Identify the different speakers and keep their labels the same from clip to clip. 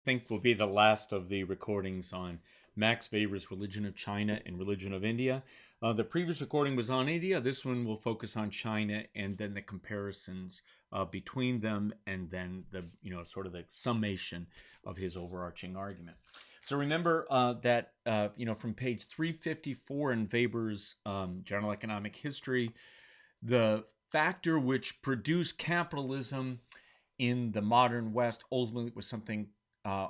Speaker 1: think will be the last of the recordings on Max Weber's Religion of China and Religion of India. The previous recording was on India. This one will focus on China and then the comparisons between them, and then the sort of the summation of his overarching argument. So remember that from page 354 in Weber's General Economic History, the factor which produced capitalism in the modern West ultimately was something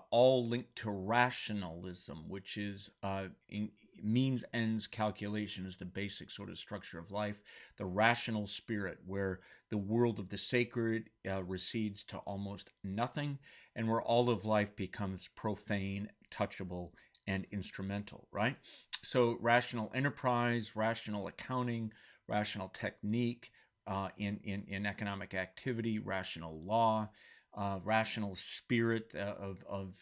Speaker 1: all linked to rationalism, which is means ends calculation is the basic sort of structure of life. The rational spirit, where the world of the sacred recedes to almost nothing, and where all of life becomes profane, touchable, and instrumental, right? So rational enterprise, rational accounting, rational technique in economic activity, rational law, rational spirit of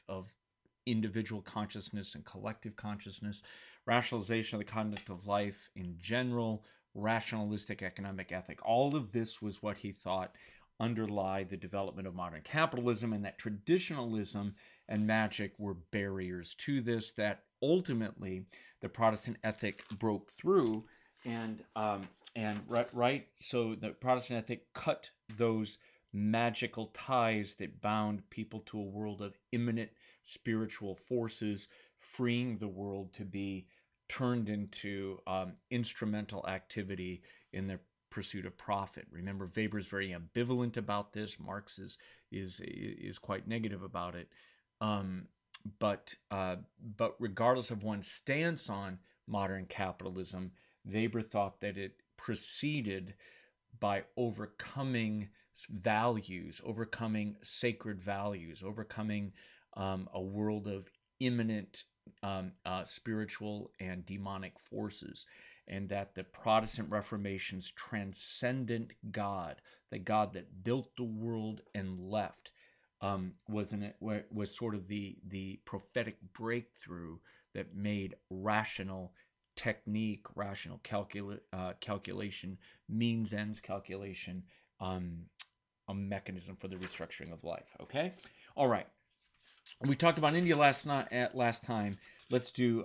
Speaker 1: individual consciousness and collective consciousness, rationalization of the conduct of life in general, rationalistic economic ethic. All of this was what he thought underlie the development of modern capitalism, and that traditionalism and magic were barriers to this, that ultimately the Protestant ethic broke through and so the Protestant ethic cut those magical ties that bound people to a world of immanent spiritual forces, freeing the world to be turned into instrumental activity in the pursuit of profit. Remember, Weber's very ambivalent about this. Marx is quite negative about it. But regardless of one's stance on modern capitalism, Weber thought that it proceeded by overcoming values, overcoming sacred values, overcoming a world of immanent spiritual and demonic forces, and that the Protestant Reformation's transcendent God, the God that built the world and left, was sort of the prophetic breakthrough that made rational technique, rational calculation, means ends calculation, a mechanism for the restructuring of life. Okay, all right. We talked about India last time. Let's do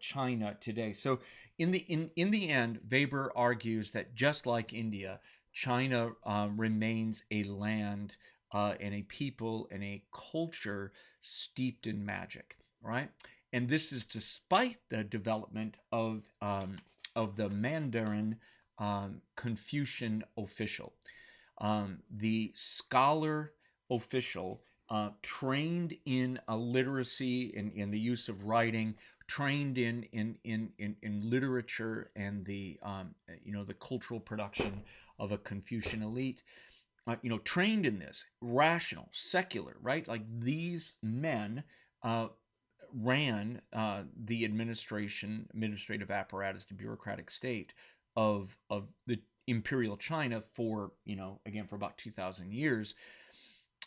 Speaker 1: China today. So in the end, Weber argues that just like India, China remains a land and a people and a culture steeped in magic, right? And this is despite the development of the Mandarin Confucian official. The scholar official, trained in literacy, in the use of writing, trained in literature and the the cultural production of a Confucian elite, trained in this, rational, secular, right? Like these men ran the administrative apparatus, the bureaucratic state of the imperial China for again for about 2,000 years.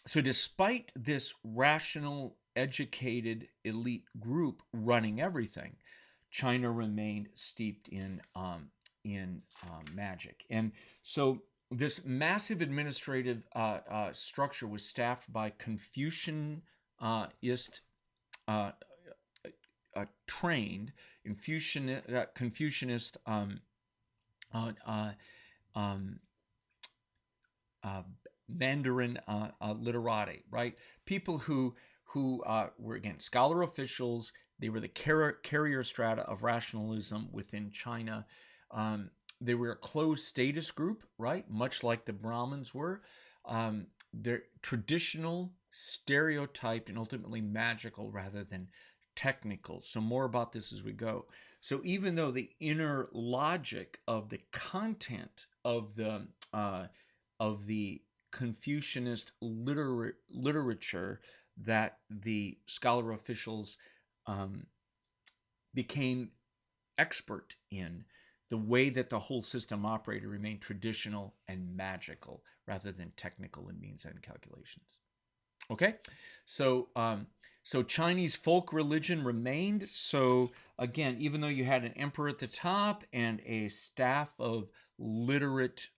Speaker 1: So despite this rational, educated elite group running everything, China remained steeped in magic, and so this massive administrative structure was staffed by Confucianist trained Confucianist Mandarin literati, right? People who were again scholar officials. They were the carrier strata of rationalism within China. They were a closed status group, right? Much like the Brahmins were. They're traditional, stereotyped, and ultimately magical rather than technical. So more about this as we go. So even though the inner logic of the content of the Confucianist literature that the scholar officials became expert in, the way that the whole system operated remained traditional and magical rather than technical and means end calculations. Okay, so Chinese folk religion remained. So again, even though you had an emperor at the top and a staff of literate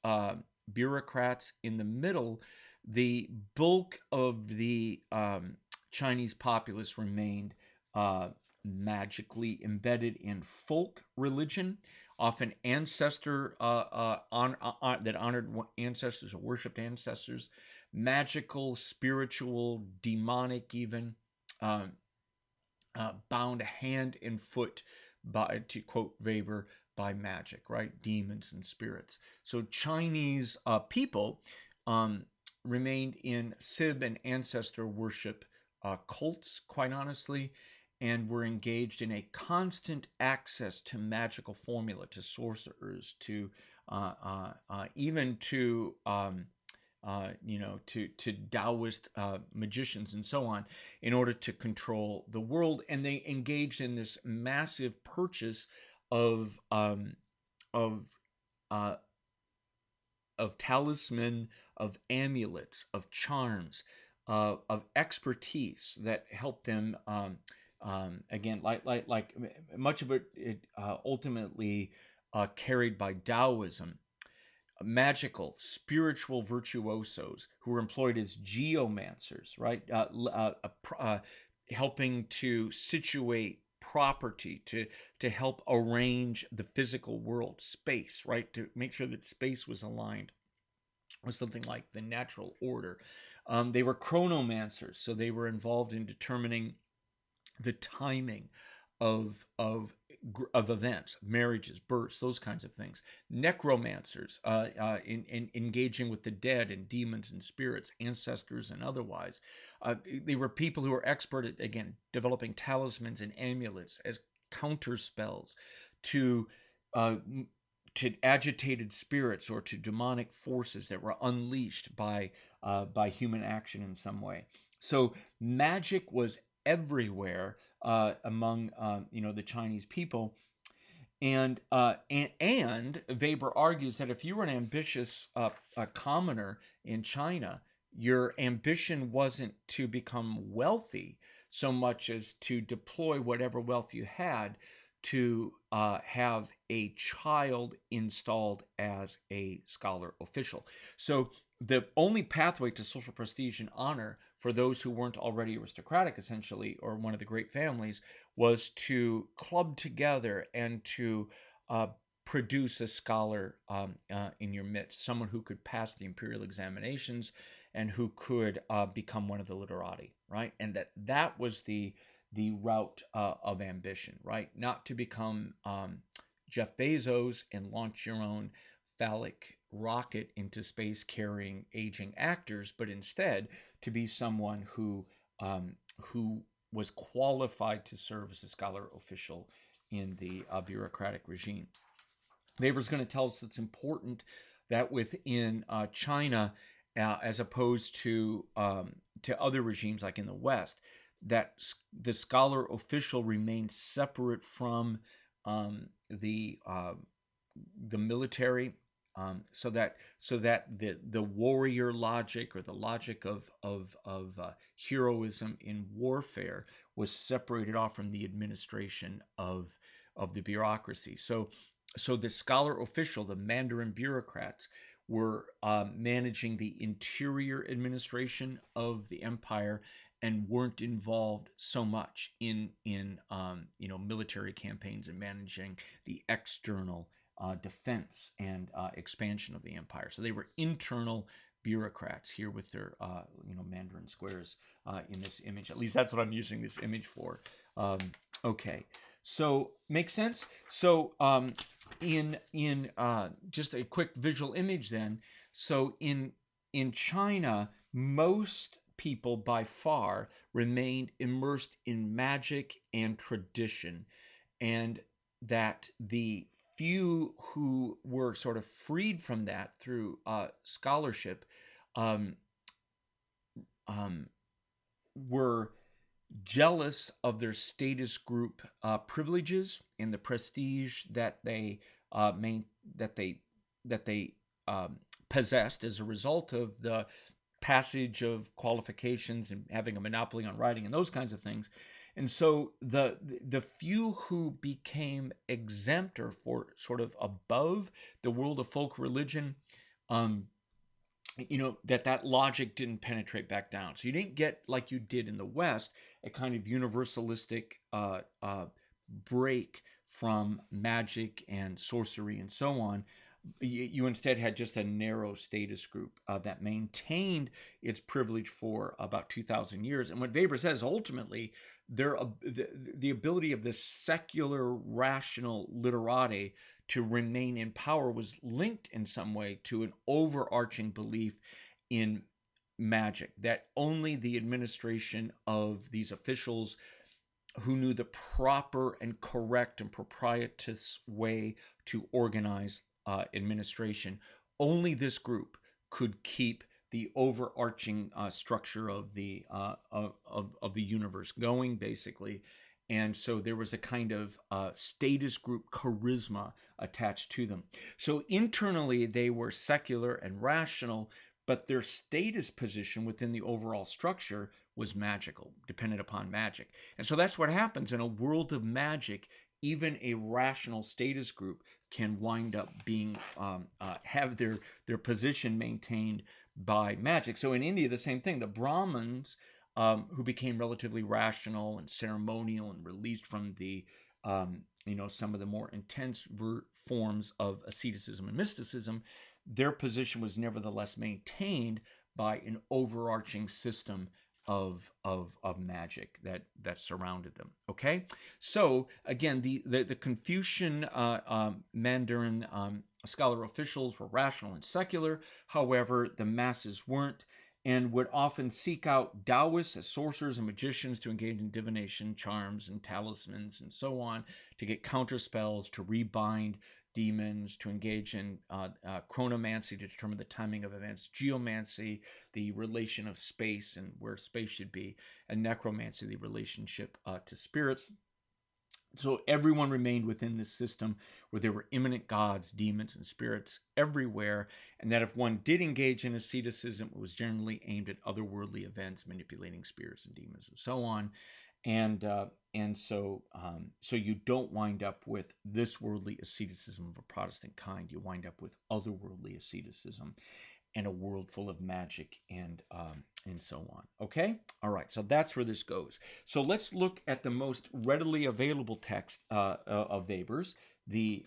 Speaker 1: bureaucrats in the middle, the bulk of the Chinese populace remained magically embedded in folk religion, often ancestor that honored ancestors or worshipped ancestors, magical, spiritual, demonic, even bound hand and foot by, to quote Weber, by magic, right? Demons and spirits. So Chinese people um, remained in Sib and ancestor worship cults, quite honestly, and were engaged in a constant access to magical formula, to sorcerers, to even to to Taoist magicians and so on, in order to control the world. And they engaged in this massive purchase of um, of uh, of talisman, of amulets, of charms, of expertise that helped them. Again, like much of it ultimately carried by Taoism, magical, spiritual virtuosos who were employed as geomancers, right? Helping to situate property, to help arrange the physical world, space, right? To make sure that space was aligned with something like the natural order. They were chronomancers, so they were involved in determining the timing of of events, marriages, births, those kinds of things. Necromancers, in engaging with the dead and demons and spirits, ancestors and otherwise. They were people who were expert at, again, developing talismans and amulets as counter spells to uh, to agitated spirits or to demonic forces that were unleashed by human action in some way. So magic was everywhere among the Chinese people, and Weber argues that if you were an ambitious commoner in China, your ambition wasn't to become wealthy so much as to deploy whatever wealth you had to have a child installed as a scholar official. So the only pathway to social prestige and honor for those who weren't already aristocratic, essentially, or one of the great families, was to club together and to uh, produce a scholar in your midst, someone who could pass the imperial examinations and who could become one of the literati, right? And that was the route of ambition, right? Not to become Jeff Bezos and launch your own phallic rocket into space carrying aging actors, but instead to be someone who was qualified to serve as a scholar official in the bureaucratic regime. Weber's going to tell us it's important that within China, as opposed to other regimes like in the West, that the scholar official remained separate from the military, so that the warrior logic, or the logic of heroism in warfare, was separated off from the administration of the bureaucracy. So the scholar official, the Mandarin bureaucrats, were managing the interior administration of the empire and weren't involved so much in military campaigns and managing the external defense and expansion of the empire. So they were internal bureaucrats here with their Mandarin squares in this image. At least that's what I'm using this image for. Okay, so makes sense. So in just a quick visual image then. So in China, most people by far remained immersed in magic and tradition, and that the few who were sort of freed from that through scholarship um, um, were jealous of their status group privileges and the prestige that they main that they possessed as a result of the passage of qualifications and having a monopoly on writing and those kinds of things. And so the few who became exempt or for sort of above the world of folk religion um, that logic didn't penetrate back down. So you didn't get, like you did in the West, a kind of universalistic break from magic and sorcery and so on. You instead had just a narrow status group that maintained its privilege for about 2,000 years. And what Weber says, ultimately, the ability of this secular, rational literati to remain in power was linked in some way to an overarching belief in magic, that only the administration of these officials who knew the proper and correct and propitious way to organize administration, only this group could keep the overarching structure of the universe going, basically. And so there was a kind of status group charisma attached to them. So internally, they were secular and rational, but their status position within the overall structure was magical, dependent upon magic. And so that's what happens in a world of magic. Even a rational status group can wind up being have their position maintained by magic. So in India, the same thing. The Brahmins, who became relatively rational and ceremonial and released from the some of the more intense forms of asceticism and mysticism, their position was nevertheless maintained by an overarching system of magic that surrounded them. Okay, so again, the Confucian Mandarin scholar officials were rational and secular. However, the masses weren't, and would often seek out Taoists as sorcerers and magicians to engage in divination, charms, and talismans, and so on, to get counter spells, to rebind demons, to engage in chronomancy to determine the timing of events, geomancy, the relation of space and where space should be, and necromancy, the relationship to spirits. So everyone remained within this system where there were immanent gods, demons, and spirits everywhere, and that if one did engage in asceticism, it was generally aimed at otherworldly events, manipulating spirits and demons, and so on. And so you don't wind up with this worldly asceticism of a Protestant kind. You wind up with otherworldly asceticism and a world full of magic and so on. Okay? All right, so that's where this goes. So let's look at the most readily available text of Weber's, the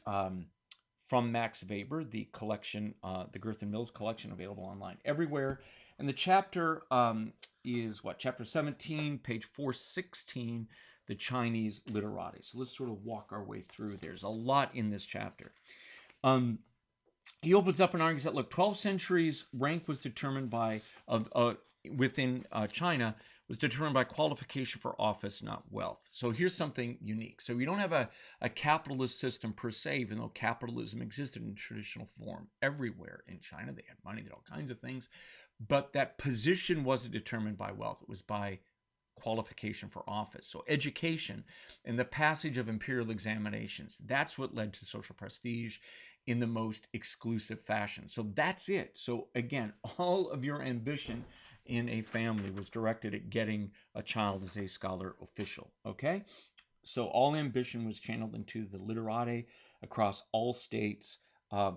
Speaker 1: from Max Weber, the collection, the Girth and Mills collection, available online everywhere. And the chapter is what? Chapter 17, page 416, the Chinese literati. So let's sort of walk our way through. There's a lot in this chapter. He opens up and argues that, look, 12 centuries rank was determined by within China was determined by qualification for office, not wealth. So here's something unique. So we don't have a capitalist system per se, even though capitalism existed in traditional form everywhere in China. They had money, they had all kinds of things. But that position wasn't determined by wealth. It was by qualification for office. So education and the passage of imperial examinations, that's what led to social prestige in the most exclusive fashion. So that's it. So again, all of your ambition in a family was directed at getting a child as a scholar official. Okay? So all ambition was channeled into the literati across all states.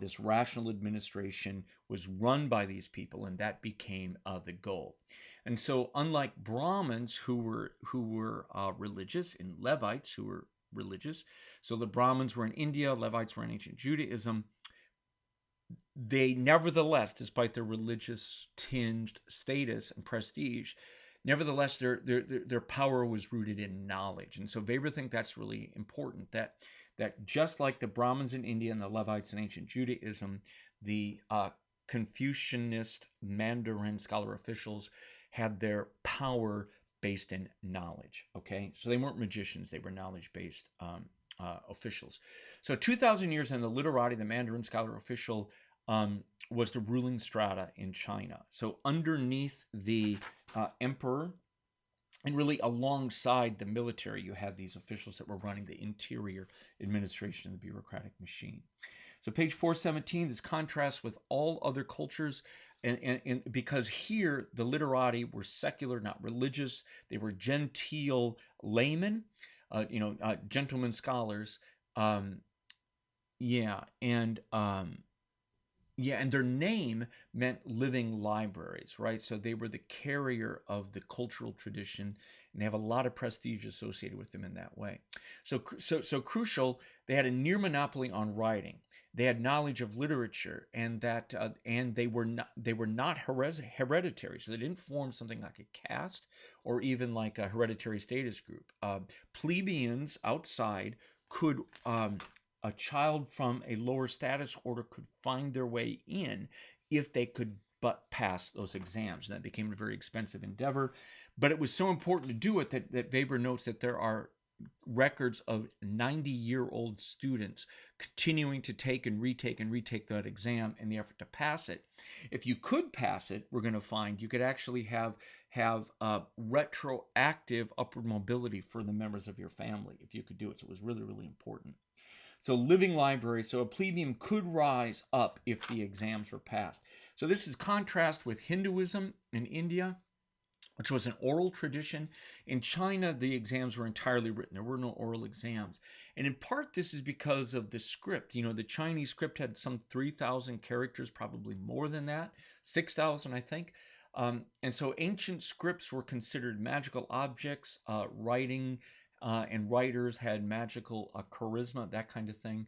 Speaker 1: This rational administration was run by these people, and that became the goal. And so, unlike Brahmins who were religious, and Levites who were religious, so the Brahmins were in India, Levites were in ancient Judaism. They nevertheless, despite their religious tinged status and prestige, nevertheless their power was rooted in knowledge. And so Weber thinks that's really important, that just like the Brahmins in India and the Levites in ancient Judaism, the Confucianist Mandarin scholar officials had their power based in knowledge. Okay, so they weren't magicians; they were knowledge-based officials. So 2,000 years in the literati, the Mandarin scholar official was the ruling strata in China. So underneath the emperor, and really alongside the military, you had these officials that were running the interior administration of the bureaucratic machine. So page 417, this contrasts with all other cultures, and because here the literati were secular, not religious. They were genteel laymen, gentlemen scholars. And Yeah, and their name meant living libraries, right? So they were the carrier of the cultural tradition, and they have a lot of prestige associated with them in that way. So crucial. They had a near monopoly on writing. They had knowledge of literature, and they were not hereditary. So they didn't form something like a caste or even like a hereditary status group. Plebeians outside could a child from a lower status order could find their way in if they could but pass those exams. And that became a very expensive endeavor. But it was so important to do it that Weber notes that there are records of 90-year-old students continuing to take and retake that exam in the effort to pass it. If you could pass it, we're going to find you could actually have retroactive upward mobility for the members of your family if you could do it. So it was really, really important. So living library, so a plebeian could rise up if the exams were passed. So this is contrast with Hinduism in India, which was an oral tradition. In China, the exams were entirely written. There were no oral exams. And in part, this is because of the script. You know, the Chinese script had some 3,000 characters, probably more than that, 6,000, I think. And so ancient scripts were considered magical objects. Writing and writers had magical charisma, that kind of thing.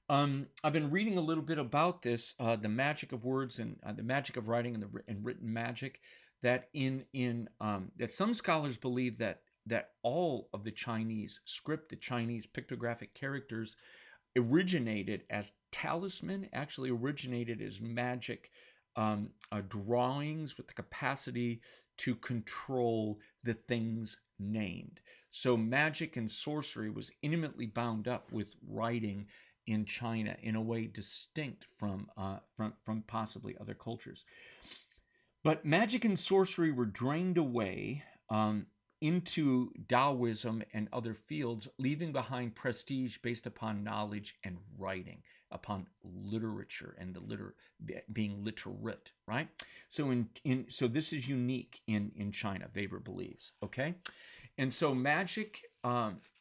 Speaker 1: I've been reading a little bit about this, the magic of words and the magic of writing and written magic. That that some scholars believe that all of the Chinese script, the Chinese pictographic characters, originated as talisman, actually originated as magic drawings with the capacity to control the things named. So magic and sorcery was intimately bound up with writing in China in a way distinct from possibly other cultures. But magic and sorcery were drained away into Taoism and other fields, leaving behind prestige based upon knowledge and writing, upon literature and being literate, right? So this is unique in China, Weber believes. Okay, and so magic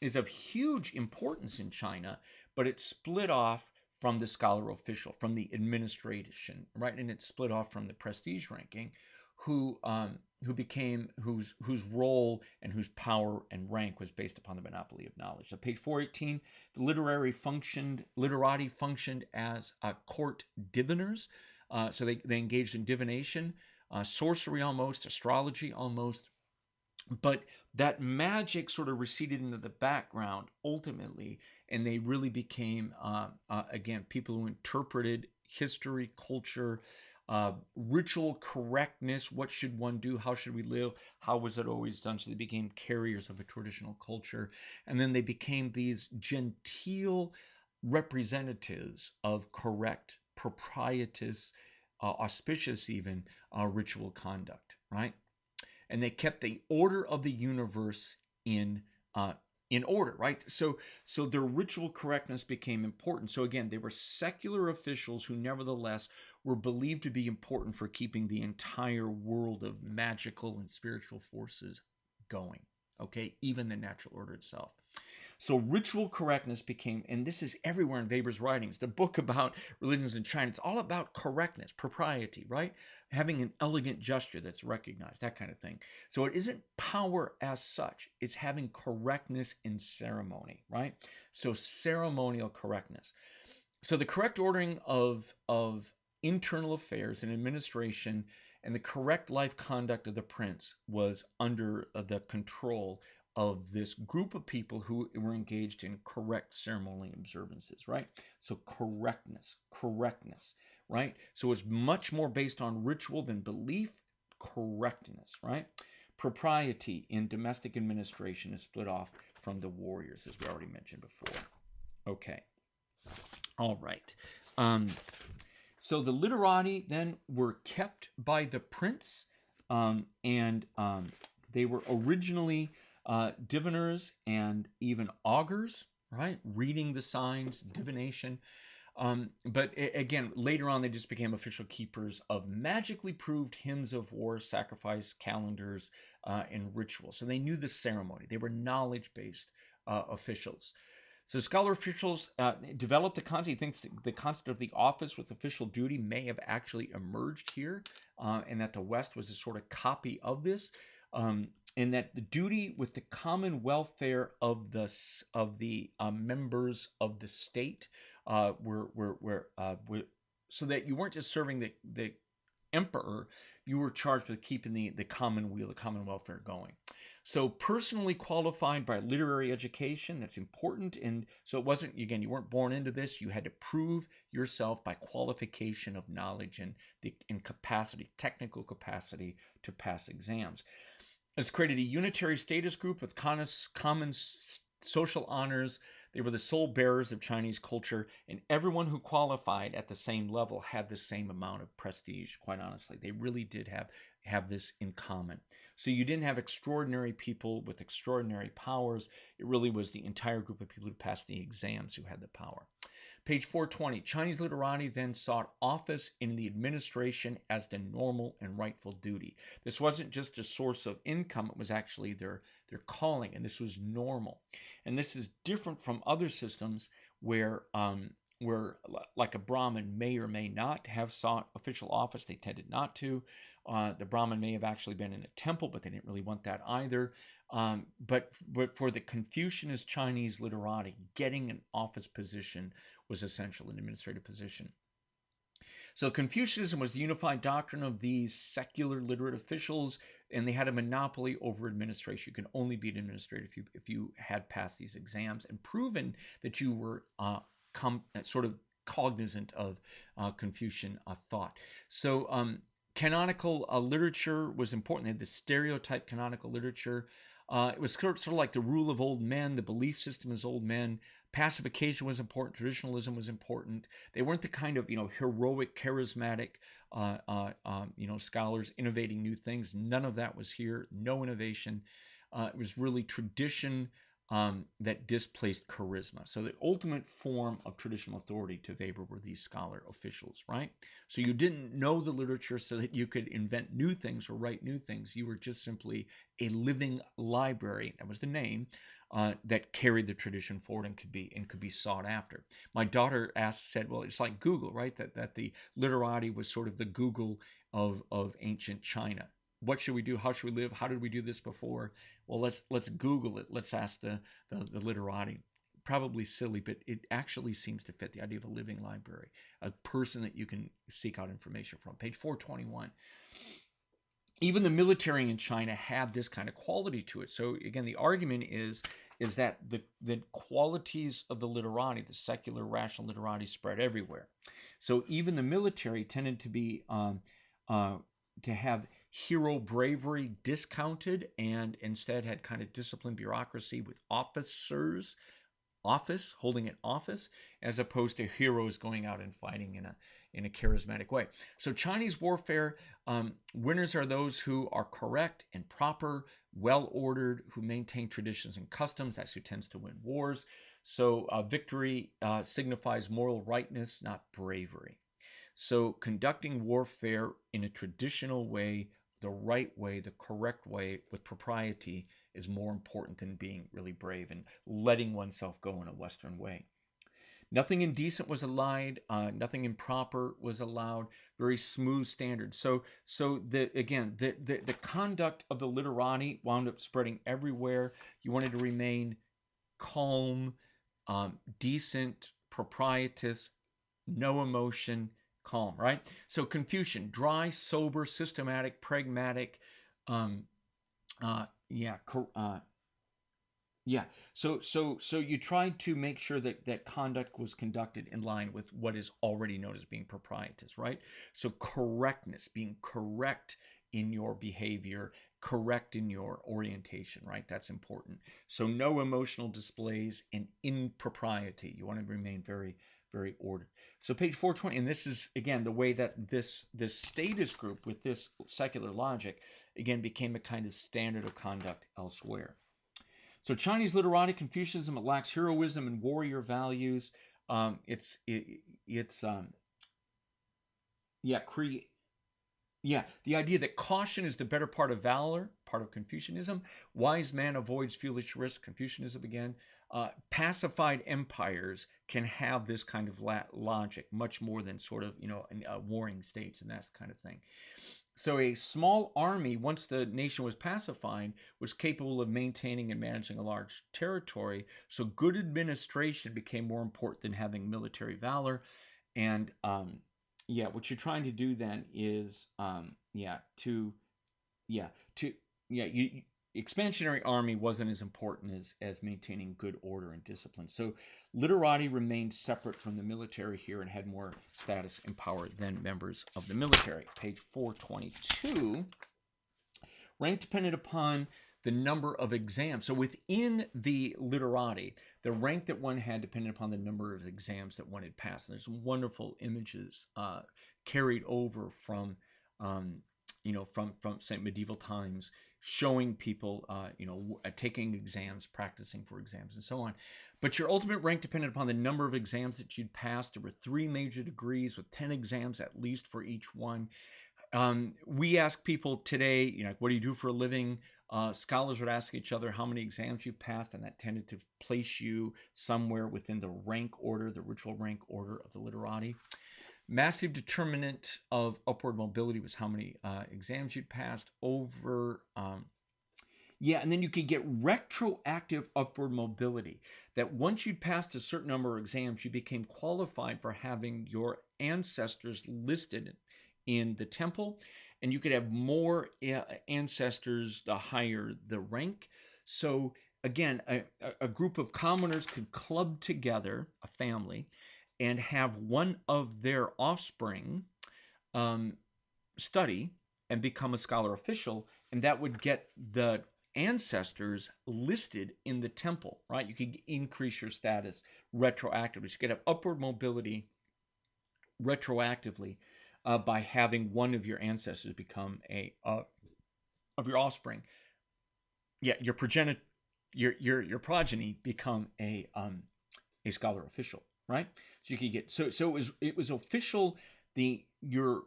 Speaker 1: is of huge importance in China, but it's split off from the Scholar-Official, from the administration, right? And it's split off from the prestige ranking, whose role and whose power and rank was based upon the monopoly of knowledge. So page 418, the literati functioned as court diviners. So they engaged in divination, sorcery almost, astrology almost, but that magic sort of receded into the background ultimately, and they really became again people who interpreted history, culture, ritual correctness. What should one do? How should we live? How was it always done? So they became carriers of a traditional culture, and then they became these genteel representatives of correct, propitious, auspicious even ritual conduct, right? And they kept the order of the universe in order, right? So their ritual correctness became important. So again, they were secular officials who nevertheless were believed to be important for keeping the entire world of magical and spiritual forces going. Okay, even the natural order itself. So ritual correctness became, and this is everywhere in Weber's writings, the book about religions in China, it's all about correctness, propriety, right? Having an elegant gesture that's recognized, that kind of thing. So it isn't power as such, it's having correctness in ceremony, right? So ceremonial correctness. So the correct ordering of internal affairs and administration and the correct life conduct of the prince was under the control of this group of people who were engaged in correct ceremonial observances, right? So correctness, right? So it's much more based on ritual than belief, correctness, right? Propriety in domestic administration is split off from the warriors, as we already mentioned before. Okay. All right. So the literati then were kept by the prince, and they were originally diviners and even augurs, right? Reading the signs, divination. But again, later on, they just became official keepers of magically proved hymns of war, sacrifice, calendars, and rituals. So they knew the ceremony. They were knowledge-based officials. So scholar officials developed the concept. He thinks the concept of the office with official duty may have actually emerged here, and that the West was a sort of copy of this, and that the duty with the common welfare of the members of the state were so that you weren't just serving the emperor, you were charged with keeping the common weal, the common welfare going. So personally qualified by literary education, that's important. And so it wasn't, again, you weren't born into this. You had to prove yourself by qualification of knowledge and capacity, technical capacity to pass exams. It's created a unitary status group with common social honors. They were the sole bearers of Chinese culture, and everyone who qualified at the same level had the same amount of prestige, quite honestly. They really did have this in common. So you didn't have extraordinary people with extraordinary powers. It really was the entire group of people who passed the exams who had the power. Page 420, Chinese literati then sought office in the administration as the normal and rightful duty. This wasn't just a source of income, it was actually their calling, and this was normal. And this is different from other systems where like a Brahmin may or may not have sought official office. They tended not to. The Brahmin may have actually been in a temple, but they didn't really want that either. But for the Confucianist Chinese literati, getting an office position was essential, an administrative position. So Confucianism was the unified doctrine of these secular literate officials, and they had a monopoly over administration. You can only be an administrator if you had passed these exams and proven that you were sort of cognizant of Confucian thought. So canonical literature was important. They had the stereotype canonical literature. It was sort of like the rule of old men, the belief system as old men. Pacification was important. Traditionalism was important. They weren't the kind of heroic, charismatic scholars innovating new things. None of that was here. No innovation. It was really tradition that displaced charisma. So the ultimate form of traditional authority to Weber were these scholar officials, right? So you didn't know the literature so that you could invent new things or write new things. You were just simply a living library, that was the name, that carried the tradition forward and could be sought after. My daughter said, well, it's like Google, right? That the literati was sort of the Google of ancient China. What should we do? How should we live? How did we do this before? Well, let's Google it. Let's ask the literati. Probably silly, but it actually seems to fit the idea of a living library, a person that you can seek out information from. Page 421. Even the military in China had this kind of quality to it. So again, the argument is that the qualities of the literati, the secular rational literati, spread everywhere. So even the military tended to be to have hero bravery discounted, and instead had kind of disciplined bureaucracy with officers, holding an office, as opposed to heroes going out and fighting in a charismatic way. So Chinese warfare, winners are those who are correct and proper, well-ordered, who maintain traditions and customs. That's who tends to win wars. So victory signifies moral rightness, not bravery. So conducting warfare in a traditional way, the right way, the correct way, with propriety, is more important than being really brave and letting oneself go in a Western way. Nothing indecent was allowed. Nothing improper was allowed. Very smooth standards. So the conduct of the literati wound up spreading everywhere. You wanted to remain calm, decent, propitious, no emotion, calm, right? So Confucian, dry, sober, systematic, pragmatic. So you tried to make sure that conduct was conducted in line with what is already known as being propitious, right? So correctness, being correct in your behavior, correct in your orientation, right? That's important. So no emotional displays and impropriety. You want to remain very, very ordered. So page 420, and this is, again, the way that this status group with this secular logic, again, became a kind of standard of conduct elsewhere. So Chinese literati, Confucianism, it lacks heroism and warrior values. Yeah, the idea that caution is the better part of valor, part of Confucianism. Wise man avoids foolish risk, Confucianism again. Pacified empires can have this kind of logic much more than sort of, warring states and that kind of thing. So a small army, once the nation was pacified, was capable of maintaining and managing a large territory. So good administration became more important than having military valor. And yeah, what you're trying to do then is yeah to yeah you expansionary army wasn't as important as maintaining good order and discipline. So literati remained separate from the military here and had more status and power than members of the military. Page 422. Rank depended upon the number of exams. So within the literati, the rank that one had depended upon the number of exams that one had passed. And there's some wonderful images carried over from, from say medieval times, showing people, taking exams, practicing for exams, and so on. But your ultimate rank depended upon the number of exams that you'd passed. There were 3 major degrees with 10 exams at least for each one. We ask people today, what do you do for a living? Scholars would ask each other how many exams you've passed, and that tended to place you somewhere within the rank order, the ritual rank order of the literati. Massive determinant of upward mobility was how many exams you'd passed over. And then you could get retroactive upward mobility. That once you'd passed a certain number of exams, you became qualified for having your ancestors listed in the temple, and you could have more ancestors the higher the rank. So again, a group of commoners could club together, a family, and have one of their offspring study and become a scholar official, and that would get the ancestors listed in the temple, right? You could increase your status retroactively. So you could have upward mobility retroactively by having one of your ancestors become of your offspring. Yeah, your progeny become a scholar official, right? So you could get so it was official. Your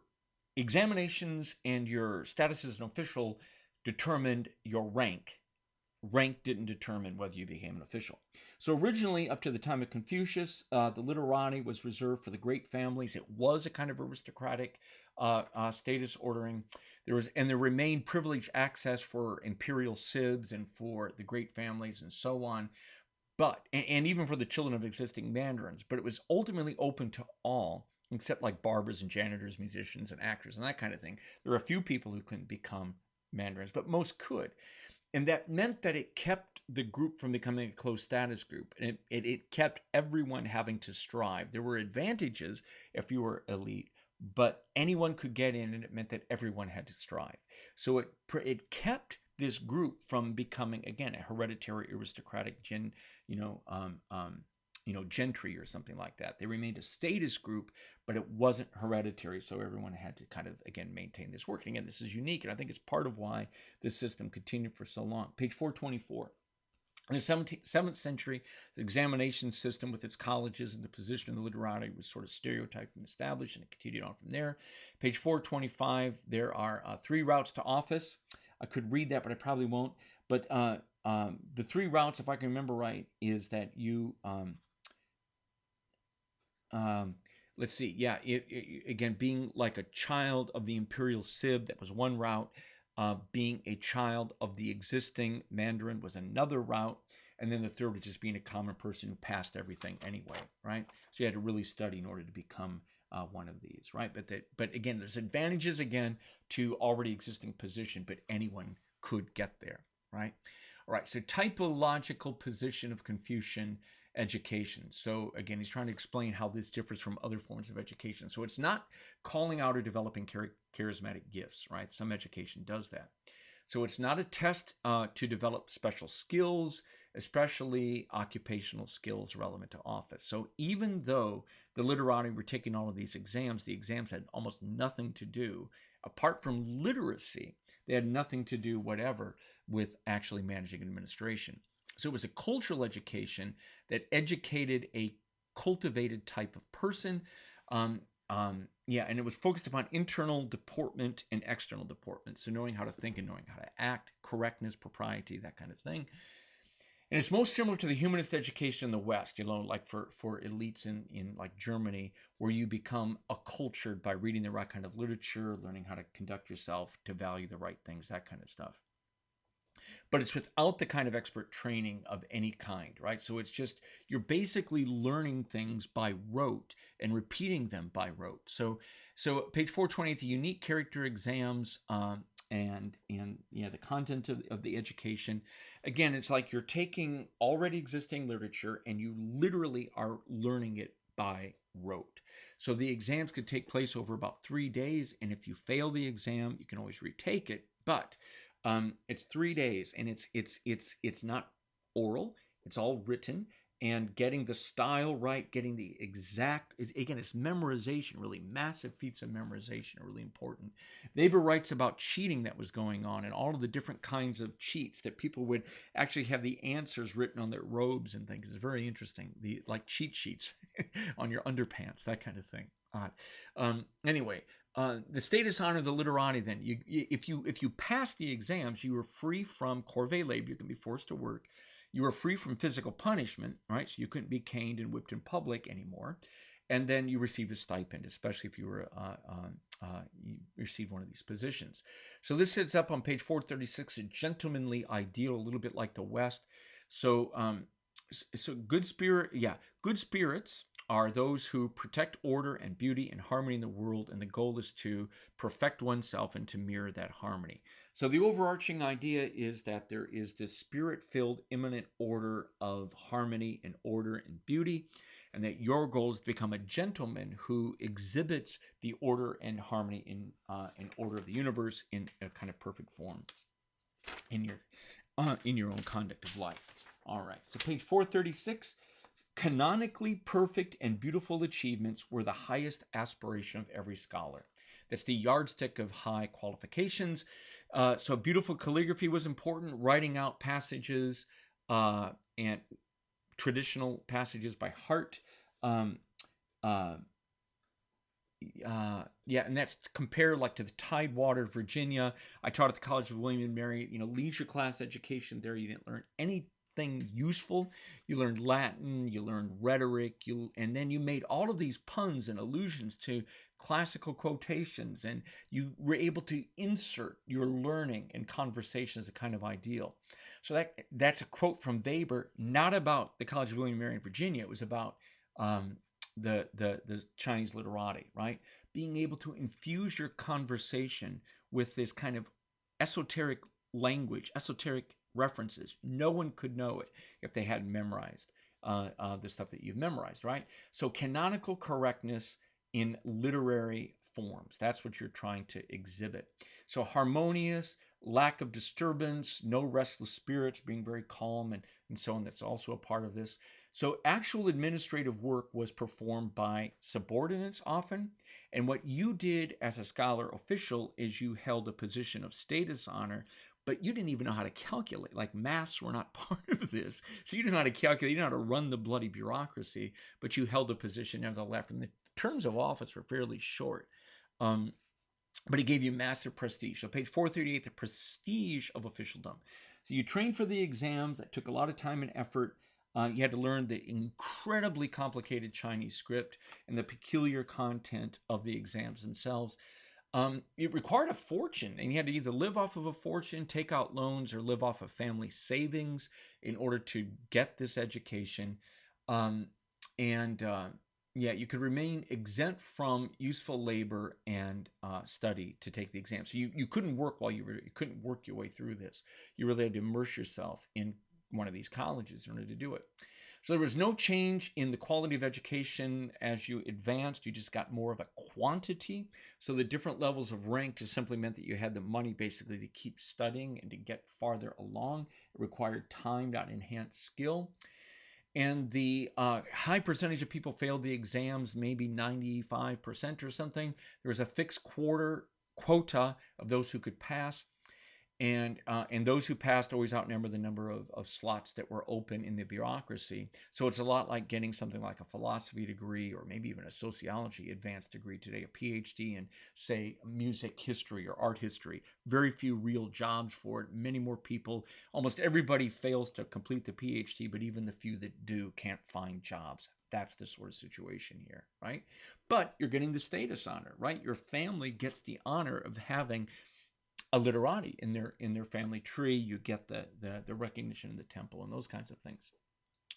Speaker 1: examinations and your status as an official determined your rank. Rank didn't determine whether you became an official. So originally, up to the time of Confucius, the literati was reserved for the great families. It was a kind of aristocratic status ordering. There remained privileged access for imperial sibs and for the great families and so on. And even for the children of existing mandarins. But it was ultimately open to all, except like barbers and janitors, musicians and actors and that kind of thing. There are a few people who couldn't become mandarins, but most could. And that meant that it kept the group from becoming a closed status group. And it kept everyone having to strive. There were advantages if you were elite, but anyone could get in, and it meant that everyone had to strive. So it kept this group from becoming, again, a hereditary aristocratic gentry or something like that. They remained a status group, but it wasn't hereditary, so everyone had to kind of, again, maintain this work. And again, this is unique, and I think it's part of why this system continued for so long. Page 424. In the 7th century, the examination system with its colleges and the position of the literati was sort of stereotyped and established, and it continued on from there. Page 425, there are 3 routes to office. I could read that, but I probably won't. But the 3 routes, if I can remember right, is that you... let's see. Yeah, again, being like a child of the imperial sib, that was one route. Being a child of the existing Mandarin was another route. And then the third was just being a common person who passed everything anyway, right? So you had to really study in order to become one of these, right? But again, there's advantages, again, to already existing position, but anyone could get there, right? All right, so typological position of Confucian education. So again, he's trying to explain how this differs from other forms of education. So it's not calling out or developing charismatic gifts, right? Some education does that. So it's not a test to develop special skills, especially occupational skills relevant to office. So even though the literati were taking all of these exams, the exams had almost nothing to do, apart from literacy, they had nothing to do whatever with actually managing administration. So it was a cultural education that educated a cultivated type of person. Yeah, and it was focused upon internal deportment and external deportment. So knowing how to think and knowing how to act, correctness, propriety, that kind of thing. And it's most similar to the humanist education in the West, like for elites in like Germany, where you become accultured by reading the right kind of literature, learning how to conduct yourself, to value the right things, that kind of stuff. But it's without the kind of expert training of any kind, right? So it's just, you're basically learning things by rote and repeating them by rote. So page 428, the unique character exams, and yeah, the content of the education. Again, it's like you're taking already existing literature and you literally are learning it by rote. So the exams could take place over about 3 days, and if you fail the exam, you can always retake it. But it's 3 days, and it's not oral; it's all written. And getting the style right, getting the exact, again, it's memorization. Really massive feats of memorization are really important. Weber writes about cheating that was going on and all of the different kinds of cheats that people would actually have the answers written on their robes and things. It's very interesting. Like cheat sheets on your underpants, that kind of thing. Odd. Anyway, the status honor of the literati. Then, if you pass the exams, you are free from corvée labor. You can be forced to work. You were free from physical punishment, right? So you couldn't be caned and whipped in public anymore. And then you received a stipend, especially if you were you received one of these positions. So this sets up on page 436 a gentlemanly ideal, a little bit like the West. So good spirits are those who protect order and beauty and harmony in the world, and the goal is to perfect oneself and to mirror that harmony. So the overarching idea is that there is this spirit-filled immanent order of harmony and order and beauty, and that your goal is to become a gentleman who exhibits the order and harmony in order of the universe in a kind of perfect form in your own conduct of life. All right, so page 436. Canonically perfect and beautiful achievements were the highest aspiration of every scholar. That's the yardstick of high qualifications. So beautiful calligraphy was important, writing out passages and traditional passages by heart. Yeah, and that's compared like to the Tidewater, Virginia. I taught at the College of William and Mary, leisure class education there. You didn't learn anything useful. You learned Latin, you learned rhetoric, and then you made all of these puns and allusions to classical quotations, and you were able to insert your learning and conversation as a kind of ideal. So that's a quote from Weber, not about the College of William and Mary in Virginia. It was about the Chinese literati, right? Being able to infuse your conversation with this kind of esoteric language, esoteric references. No one could know it if they hadn't memorized the stuff that you've memorized, right? So canonical correctness in literary forms. That's what you're trying to exhibit. So harmonious, lack of disturbance, no restless spirits, being very calm, and so on. That's also a part of this. So actual administrative work was performed by subordinates often. And what you did as a scholar official is you held a position of status honor, but you didn't even know how to calculate. Like maths were not part of this. So you didn't know how to calculate, you didn't know how to run the bloody bureaucracy, but you held a position as a left. And the terms of office were fairly short. But it gave you massive prestige. So page 438, the prestige of officialdom. So you trained for the exams. That took a lot of time and effort. You had to learn the incredibly complicated Chinese script and the peculiar content of the exams themselves. It required a fortune, and you had to either live off of a fortune, take out loans, or live off of family savings in order to get this education. Yeah, you could remain exempt from useful labor and study to take the exam. So you couldn't work you couldn't work your way through this. You really had to immerse yourself in one of these colleges in order to do it. So there was no change in the quality of education as you advanced. You just got more of a quantity. So the different levels of rank just simply meant that you had the money basically to keep studying and to get farther along. It required time, not enhanced skill. And the high percentage of people failed the exams, maybe 95% or something. There was a fixed quota of those who could pass. and those who passed always outnumber the number of slots that were open in the bureaucracy. So it's a lot like getting something like a philosophy degree or maybe even a sociology advanced degree today, a PhD in, say, music history or art history. Very few real jobs for it. Many more people, almost everybody fails to complete the PhD, but even the few that do can't find jobs. That's the sort of situation here, right? But you're getting the status honor, right? Your family gets the honor of having a literati in their family tree. You get the recognition in the temple and those kinds of things.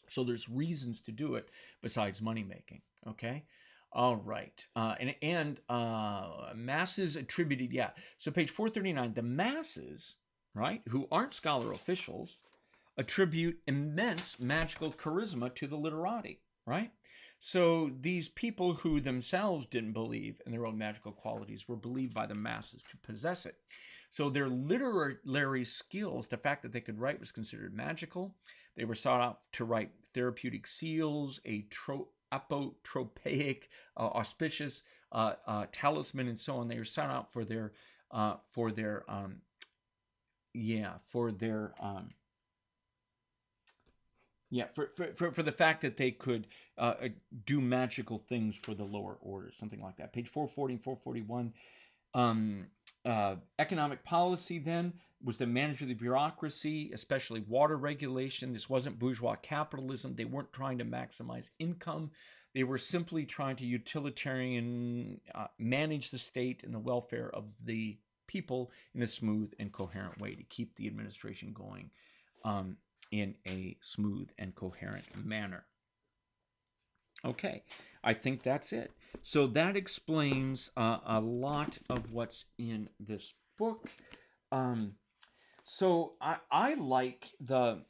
Speaker 1: So there's reasons to do it besides money making. Okay, all right, and masses attributed. Yeah. So page 439, the masses, right, who aren't scholar officials, attribute immense magical charisma to the literati, right? So these people who themselves didn't believe in their own magical qualities were believed by the masses to possess it. So their literary skills, the fact that they could write was considered magical. They were sought out to write therapeutic seals, apotropaic, auspicious, talisman, and so on. They were sought out for their for the fact that they could do magical things for the lower orders, something like that. Page 440 and 441. Economic policy then was the management of the bureaucracy, especially water regulation. This wasn't bourgeois capitalism. They weren't trying to maximize income. They were simply trying to utilitarian manage the state and the welfare of the people in a smooth and coherent way to keep the administration going in a smooth and coherent manner. Okay, I think that's it. So that explains a lot of what's in this book. So I like the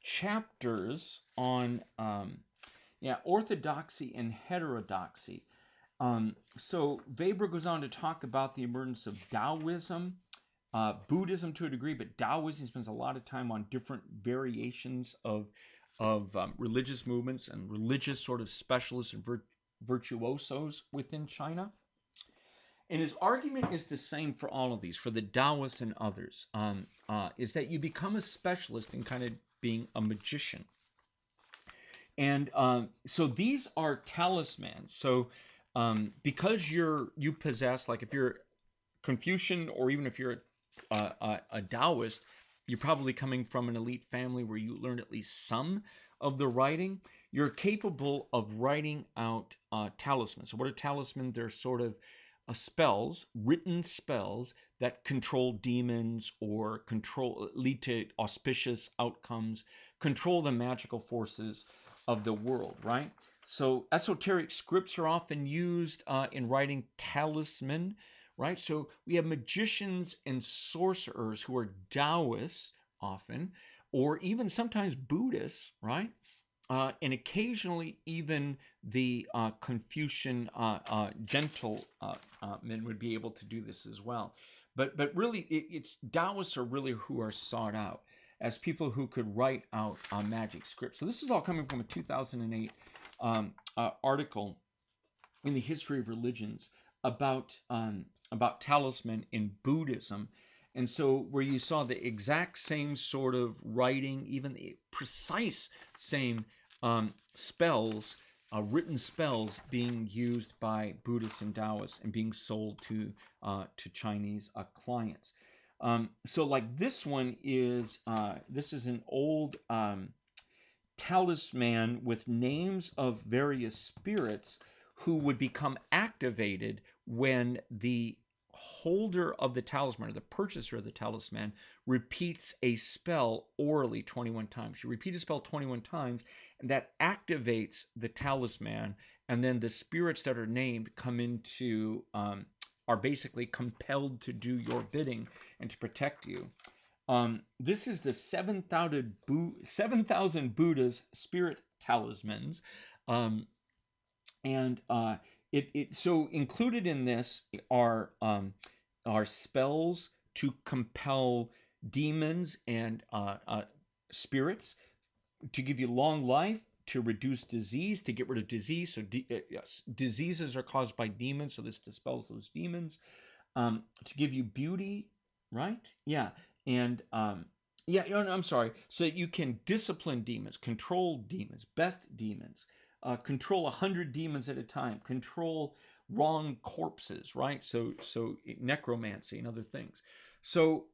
Speaker 1: chapters on orthodoxy and heterodoxy. So Weber goes on to talk about the emergence of Taoism, Buddhism to a degree, but Taoism spends a lot of time on different variations of religious movements and religious sort of specialists and virtuosos within China. And his argument is the same for all of these, for the Taoists and others, is that you become a specialist in kind of being a magician. And so these are talismans. So because you possess, like if you're Confucian or even if you're a Taoist, you're probably coming from an elite family where you learned at least some of the writing. You're capable of writing out talismans. So what are talismans? They're sort of spells, written spells that control demons or lead to auspicious outcomes, control the magical forces of the world, right? So esoteric scripts are often used in writing talisman, right? So we have magicians and sorcerers who are Taoists often, or even sometimes Buddhists, right? And occasionally even the Confucian gentlemen would be able to do this as well. But really, it's Taoists are really who are sought out as people who could write out magic scripts. So this is all coming from a 2008 article in the History of Religions about talisman in Buddhism. And so where you saw the exact same sort of writing, even the precise same spells, written spells being used by Buddhists and Taoists and being sold to Chinese clients. So like this one is, this is an old talisman with names of various spirits who would become activated when the holder of the talisman or the purchaser of the talisman repeats a spell orally 21 times. You repeat a spell 21 times and that activates the talisman, and then the spirits that are named come into are basically compelled to do your bidding and to protect you. This is the 7,000 Buddha's spirit talismans. So included in this are spells to compel demons and spirits, to give you long life, to reduce disease, to get rid of disease. So yes, diseases are caused by demons, so this dispels those demons. To give you beauty, right? Yeah, and yeah, no, I'm sorry. So that you can discipline demons, control demons, best demons, control 100 demons at a time, control wrong corpses, right? So necromancy and other things. So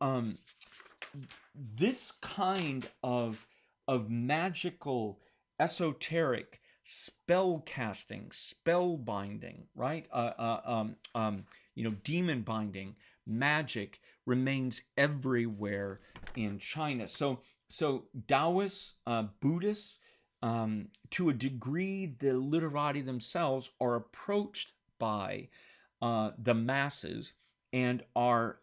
Speaker 1: this kind of magical, esoteric spell casting, spell binding, right? Demon binding, magic remains everywhere in China. So Taoists, Buddhists, to a degree, the literati themselves are approached by the masses and are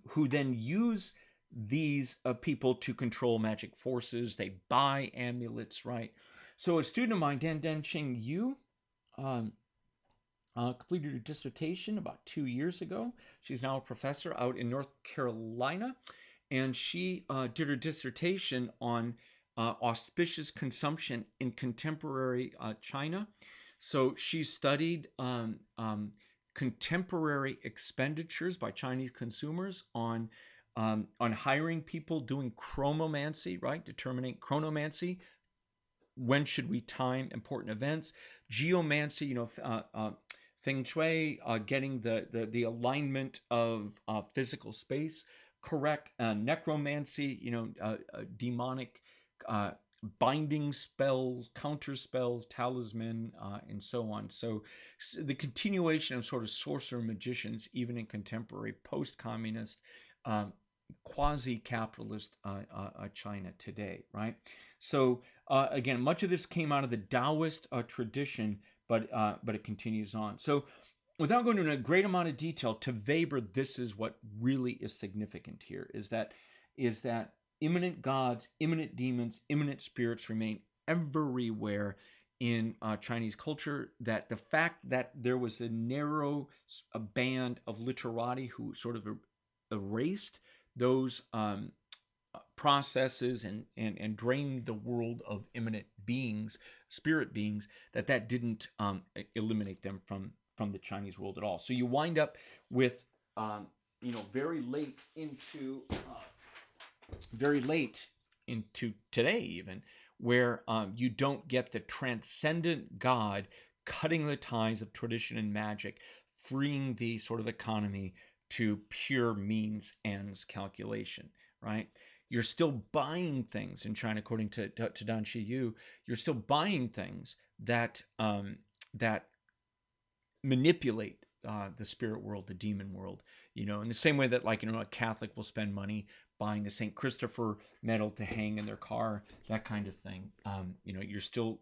Speaker 1: who then use these people to control magic forces. They buy amulets, right? So a student of mine, Danqing Yu, um, completed her dissertation about 2 years ago. She's now a professor out in North Carolina, and she did her dissertation on auspicious consumption in contemporary China. So she studied contemporary expenditures by Chinese consumers on hiring people, doing chronomancy, right? Determining chronomancy. When should we time important events? Geomancy, feng shui, getting the alignment of physical space correct. Necromancy, demonic binding spells, counter spells, talisman, and so on. So the continuation of sort of sorcerer magicians, even in contemporary post-communist, quasi-capitalist China today, right? So again, much of this came out of the Taoist tradition, but it continues on. So without going into a great amount of detail, to Weber, this is what really is significant here: is that immanent gods, immanent demons, immanent spirits remain everywhere in Chinese culture. That the fact that there was a narrow band of literati who sort of erased those processes and drained the world of immanent beings, spirit beings, that didn't eliminate them from the Chinese world at all. So you wind up with very late into today even, where you don't get the transcendent God cutting the ties of tradition and magic, freeing the sort of economy to pure means ends calculation, right? You're still buying things in China, according to Danqing Yu. You're still buying things that manipulate the spirit world, the demon world. In the same way that, a Catholic will spend money buying a St. Christopher medal to hang in their car, that kind of thing. You're still,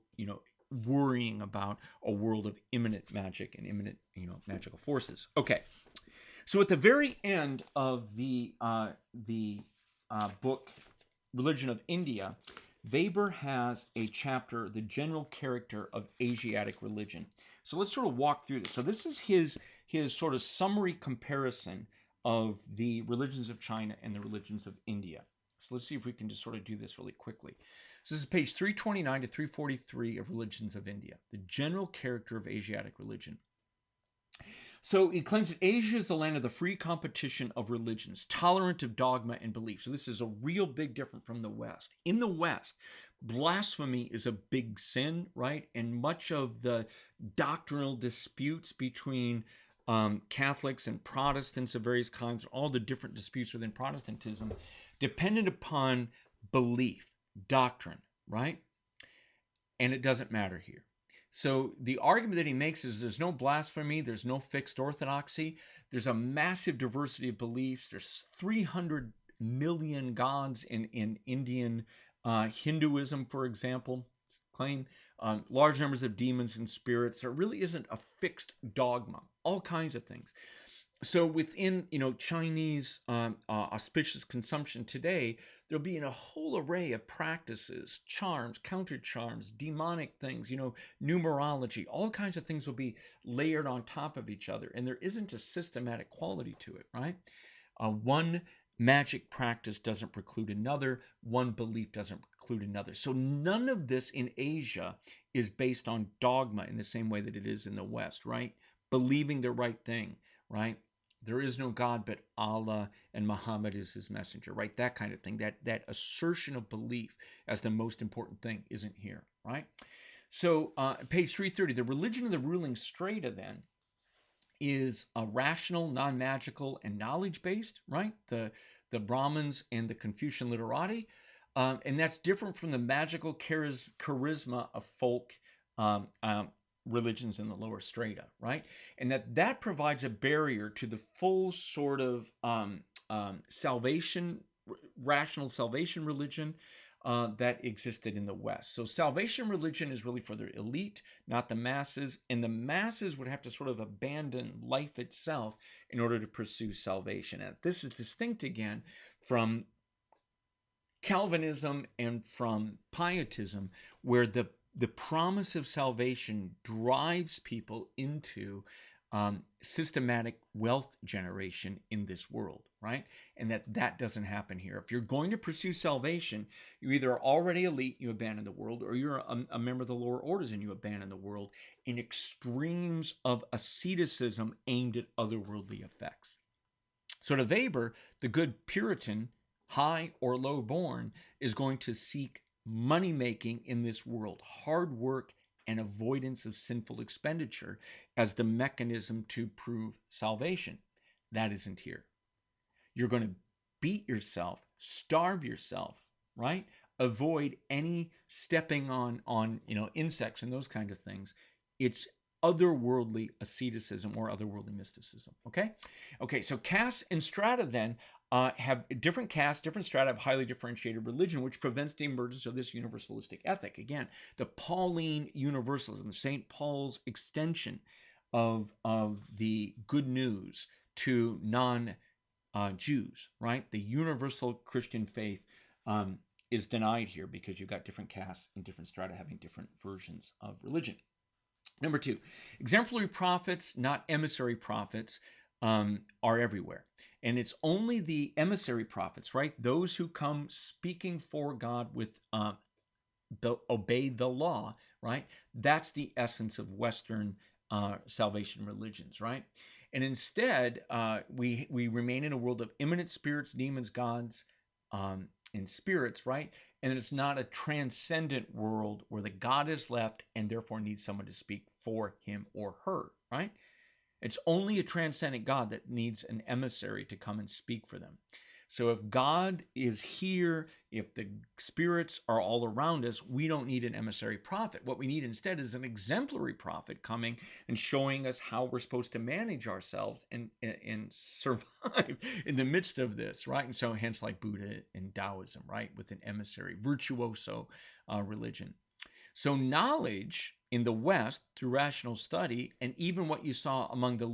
Speaker 1: worrying about a world of immanent magic and immanent, magical forces. Okay. So at the very end of the book, Religion of India, Weber has a chapter, The General Character of Asiatic Religion. So let's sort of walk through this. So this is his sort of summary comparison of the religions of China and the religions of India. So let's see if we can just sort of do this really quickly. So this is page 329 to 343 of Religions of India, The General Character of Asiatic Religion. So it claims that Asia is the land of the free competition of religions, tolerant of dogma and belief. So this is a real big difference from the West. In the West, blasphemy is a big sin, right? And much of the doctrinal disputes between Catholics and Protestants of various kinds, all the different disputes within Protestantism, depended upon belief, doctrine, right? And it doesn't matter here. So the argument that he makes is there's no blasphemy, there's no fixed orthodoxy, there's a massive diversity of beliefs, there's 300 million gods in Indian Hinduism, for example, claim large numbers of demons and spirits. There really isn't a fixed dogma, all kinds of things. So within Chinese auspicious consumption today, there'll be a whole array of practices, charms, counter charms, demonic things, numerology, all kinds of things will be layered on top of each other, and there isn't a systematic quality to it, right? One magic practice doesn't preclude another, one belief doesn't preclude another. So none of this in Asia is based on dogma in the same way that it is in the West, right? Believing the right thing, right? There is no God but Allah, and Muhammad is his messenger, right? That kind of thing. That assertion of belief as the most important thing isn't here, right? So page 330, the religion of the ruling strata then is a rational, non-magical, and knowledge-based, right? The Brahmins and the Confucian Literati, and that's different from the magical charisma of folk um, um, religions in the lower strata, right? And that provides a barrier to the full sort of salvation, rational salvation religion that existed in the West. So salvation religion is really for the elite, not the masses, and the masses would have to sort of abandon life itself in order to pursue salvation. And this is distinct again from Calvinism and from Pietism, where the promise of salvation drives people into systematic wealth generation in this world, right? And that doesn't happen here. If you're going to pursue salvation, you're either already elite, you abandon the world, or you're a member of the lower orders and you abandon the world in extremes of asceticism aimed at otherworldly effects. So to Weber, the good Puritan, high or low born, is going to seek money making in this world, hard work and avoidance of sinful expenditure as the mechanism to prove salvation. That isn't here. You're going to beat yourself, starve yourself, right? Avoid any stepping on insects and those kind of things. It's otherworldly asceticism or otherworldly mysticism. Okay. So castes and strata then have different castes, different strata of highly differentiated religion, which prevents the emergence of this universalistic ethic. Again, the Pauline universalism, St. Paul's extension of the good news to Jews, right? The universal Christian faith is denied here because you've got different castes and different strata having different versions of religion. Number two, exemplary prophets, not emissary prophets, are everywhere. And it's only the emissary prophets, right? Those who come speaking for God with obey the law, right? That's the essence of Western salvation religions, right? And instead, we remain in a world of immanent spirits, demons, gods, and spirits, right? And it's not a transcendent world where the God is left and therefore needs someone to speak for him or her, right? It's only a transcendent God that needs an emissary to come and speak for them. So if God is here, if the spirits are all around us, we don't need an emissary prophet. What we need instead is an exemplary prophet coming and showing us how we're supposed to manage ourselves and survive in the midst of this, right? And so hence like Buddha and Taoism, right? With an emissary, virtuoso religion. So knowledge in the West through rational study, and even what you saw among the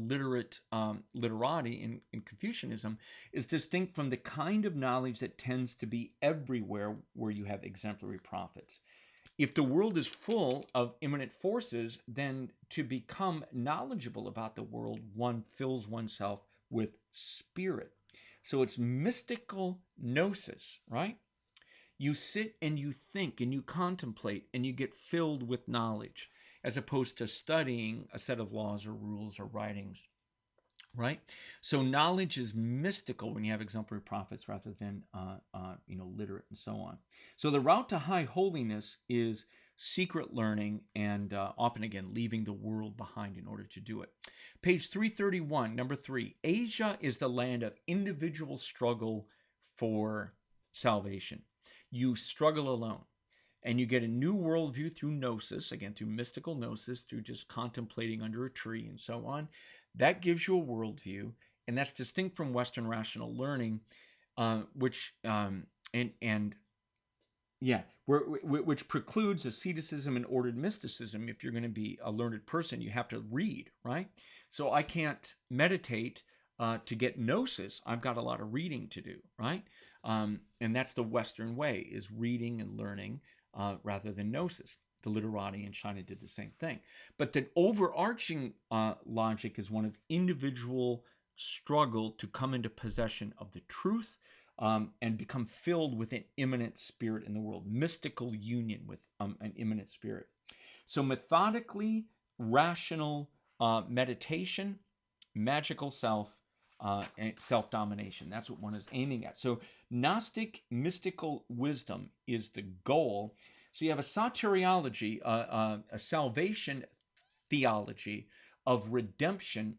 Speaker 1: literati in Confucianism, is distinct from the kind of knowledge that tends to be everywhere where you have exemplary prophets. If the world is full of immanent forces, then to become knowledgeable about the world, one fills oneself with spirit. So it's mystical gnosis, right? You sit and you think and you contemplate and you get filled with knowledge as opposed to studying a set of laws or rules or writings, right? So knowledge is mystical when you have exemplary prophets rather than literate and so on. So the route to high holiness is secret learning and often again leaving the world behind in order to do it. Page 331, number 3. Asia is the land of individual struggle for salvation. You struggle alone. And you get a new worldview through gnosis, again, through mystical gnosis, through just contemplating under a tree and so on. That gives you a worldview, and that's distinct from Western rational learning, which precludes asceticism and ordered mysticism. If you're going to be a learned person, you have to read, right? So I can't meditate to get gnosis. I've got a lot of reading to do, right? And that's the Western way, is reading and learning rather than gnosis. The literati in China did the same thing. But the overarching logic is one of individual struggle to come into possession of the truth, and become filled with an immanent spirit in the world, mystical union with an immanent spirit. So methodically rational meditation, magical self, and self-domination. That's what one is aiming at. So Gnostic mystical wisdom is the goal. So you have a soteriology, a salvation theology of redemption,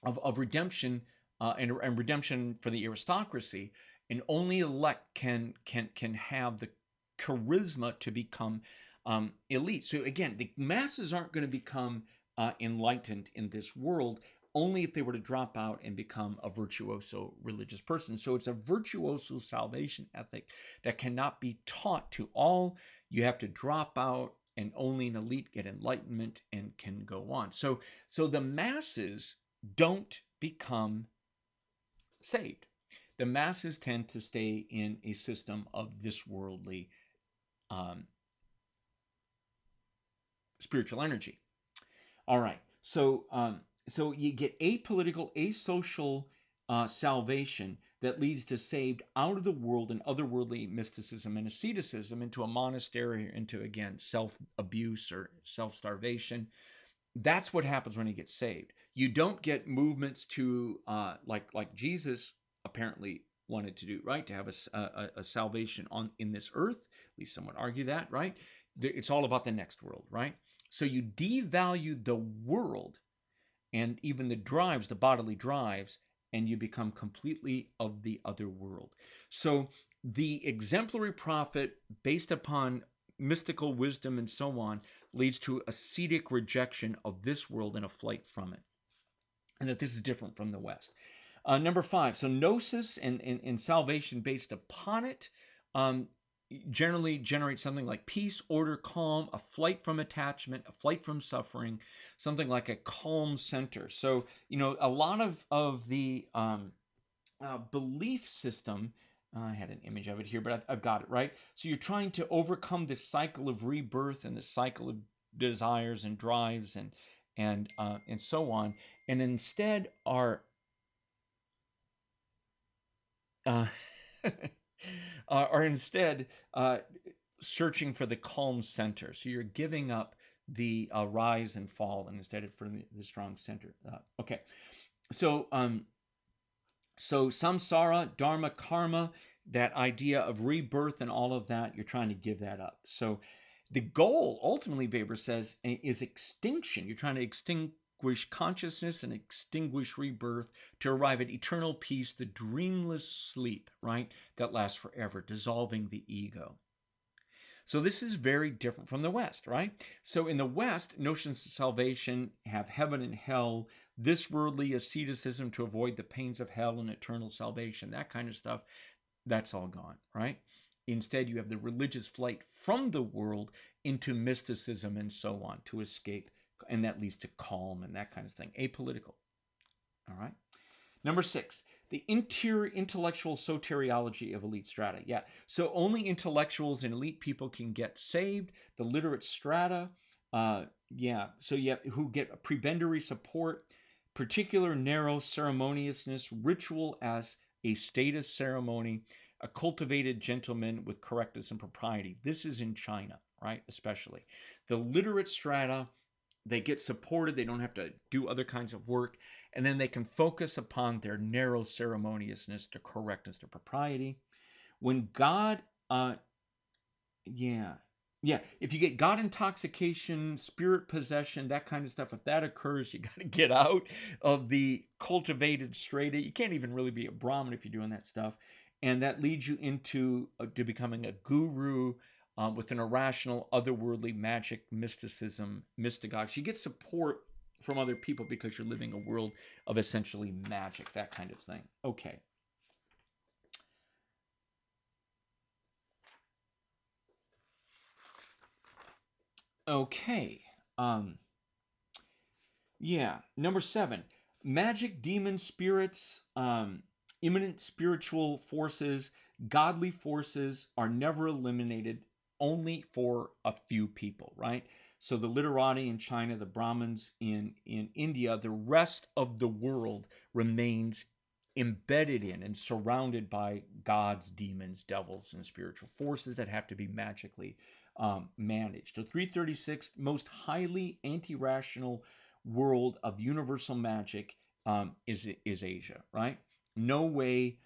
Speaker 1: of redemption, and redemption for the aristocracy, and only elect can have the charisma to become elite. So again, the masses aren't going to become enlightened in this world only if they were to drop out and become a virtuoso religious person. So it's a virtuoso salvation ethic that cannot be taught to all. You have to drop out, and only an elite get enlightenment and can go on. So the masses don't become saved. The masses tend to stay in a system of this worldly spiritual energy. All right. So you get apolitical, asocial salvation that leads to saved out of the world and otherworldly mysticism and asceticism into a monastery, into, again, self-abuse or self-starvation. That's what happens when you get saved. You don't get movements to like Jesus apparently wanted to do, right? To have a salvation in this earth. At least some would argue that, right? It's all about the next world, right? So you devalue the world and even the drives, the bodily drives, and you become completely of the other world. So the exemplary prophet, based upon mystical wisdom and so on, leads to ascetic rejection of this world and a flight from it. And that this is different from the West. Number 5, so gnosis and salvation based upon it generally generates something like peace, order, calm, a flight from attachment, a flight from suffering, something like a calm center. So, a lot of the belief system, I had an image of it here, but I've got it, right? So you're trying to overcome this cycle of rebirth and the cycle of desires and drives and so on, and instead uh, are instead searching for the calm center. So you're giving up the rise and fall, and instead for the strong center. Okay, so samsara, dharma, karma, that idea of rebirth and all of that, you're trying to give that up. So the goal, ultimately, Weber says, is extinction. You're trying to extinguish consciousness and extinguish rebirth to arrive at eternal peace, the dreamless sleep, right, that lasts forever, dissolving the ego. So this is very different from the West, right? So in the West, notions of salvation have heaven and hell, this worldly asceticism to avoid the pains of hell and eternal salvation, that kind of stuff. That's all gone, right? Instead, you have the religious flight from the world into mysticism and so on to escape, and that leads to calm and that kind of thing. Apolitical. All right. Number 6, the interior intellectual soteriology of elite strata. Yeah, so only intellectuals and elite people can get saved. The literate strata, so who get prebendary support, particular narrow ceremoniousness, ritual as a status ceremony, a cultivated gentleman with correctness and propriety. This is in China, right? Especially the literate strata. They get supported. They don't have to do other kinds of work. And then they can focus upon their narrow ceremoniousness, their correctness, their propriety. When God, if you get God intoxication, spirit possession, that kind of stuff, if that occurs, you got to get out of the cultivated strata. You can't even really be a Brahmin if you're doing that stuff. And that leads you into to becoming a guru, with an irrational, otherworldly magic, mysticism, mystagogues. You get support from other people because you're living a world of essentially magic, that kind of thing. Okay. Okay. Number 7, magic, demon spirits, imminent spiritual forces, godly forces are never eliminated, only for a few people, right? So the literati in China, the Brahmins in India, the rest of the world remains embedded in and surrounded by gods, demons, devils, and spiritual forces that have to be magically managed. So 336, most highly anti-rational world of universal magic is Asia, right? No way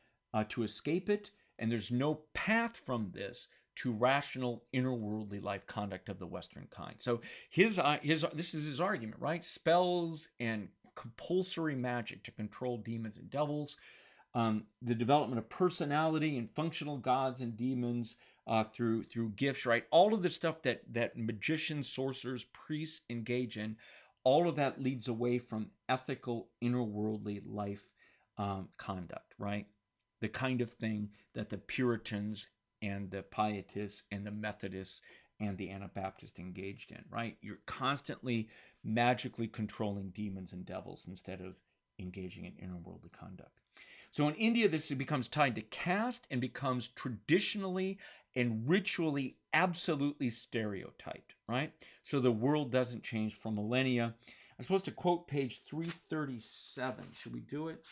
Speaker 1: to escape it, and there's no path from this to rational interworldly life conduct of the Western kind. So his this is his argument, right? Spells and compulsory magic to control demons and devils, the development of personality and functional gods and demons through gifts, right? All of the stuff that magicians, sorcerers, priests engage in, all of that leads away from ethical interworldly life conduct, right? The kind of thing that the Puritans and the Pietists and the Methodists and the Anabaptists engaged in, right? You're constantly magically controlling demons and devils instead of engaging in interworldly conduct. So in India, this becomes tied to caste and becomes traditionally and ritually absolutely stereotyped, right? So the world doesn't change for millennia. I'm supposed to quote page 337. Should we do it?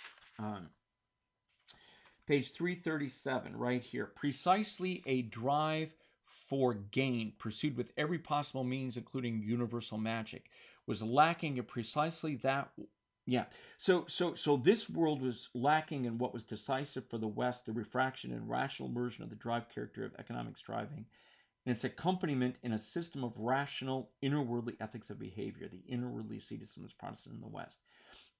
Speaker 1: Page 337, right here. Precisely a drive for gain, pursued with every possible means, including universal magic, was lacking in precisely that. Yeah. So this world was lacking in what was decisive for the West, the refraction and rational immersion of the drive character of economic striving, and its accompaniment in a system of rational, inner-worldly ethics of behavior, the inner-worldly asceticism is Protestant in the West.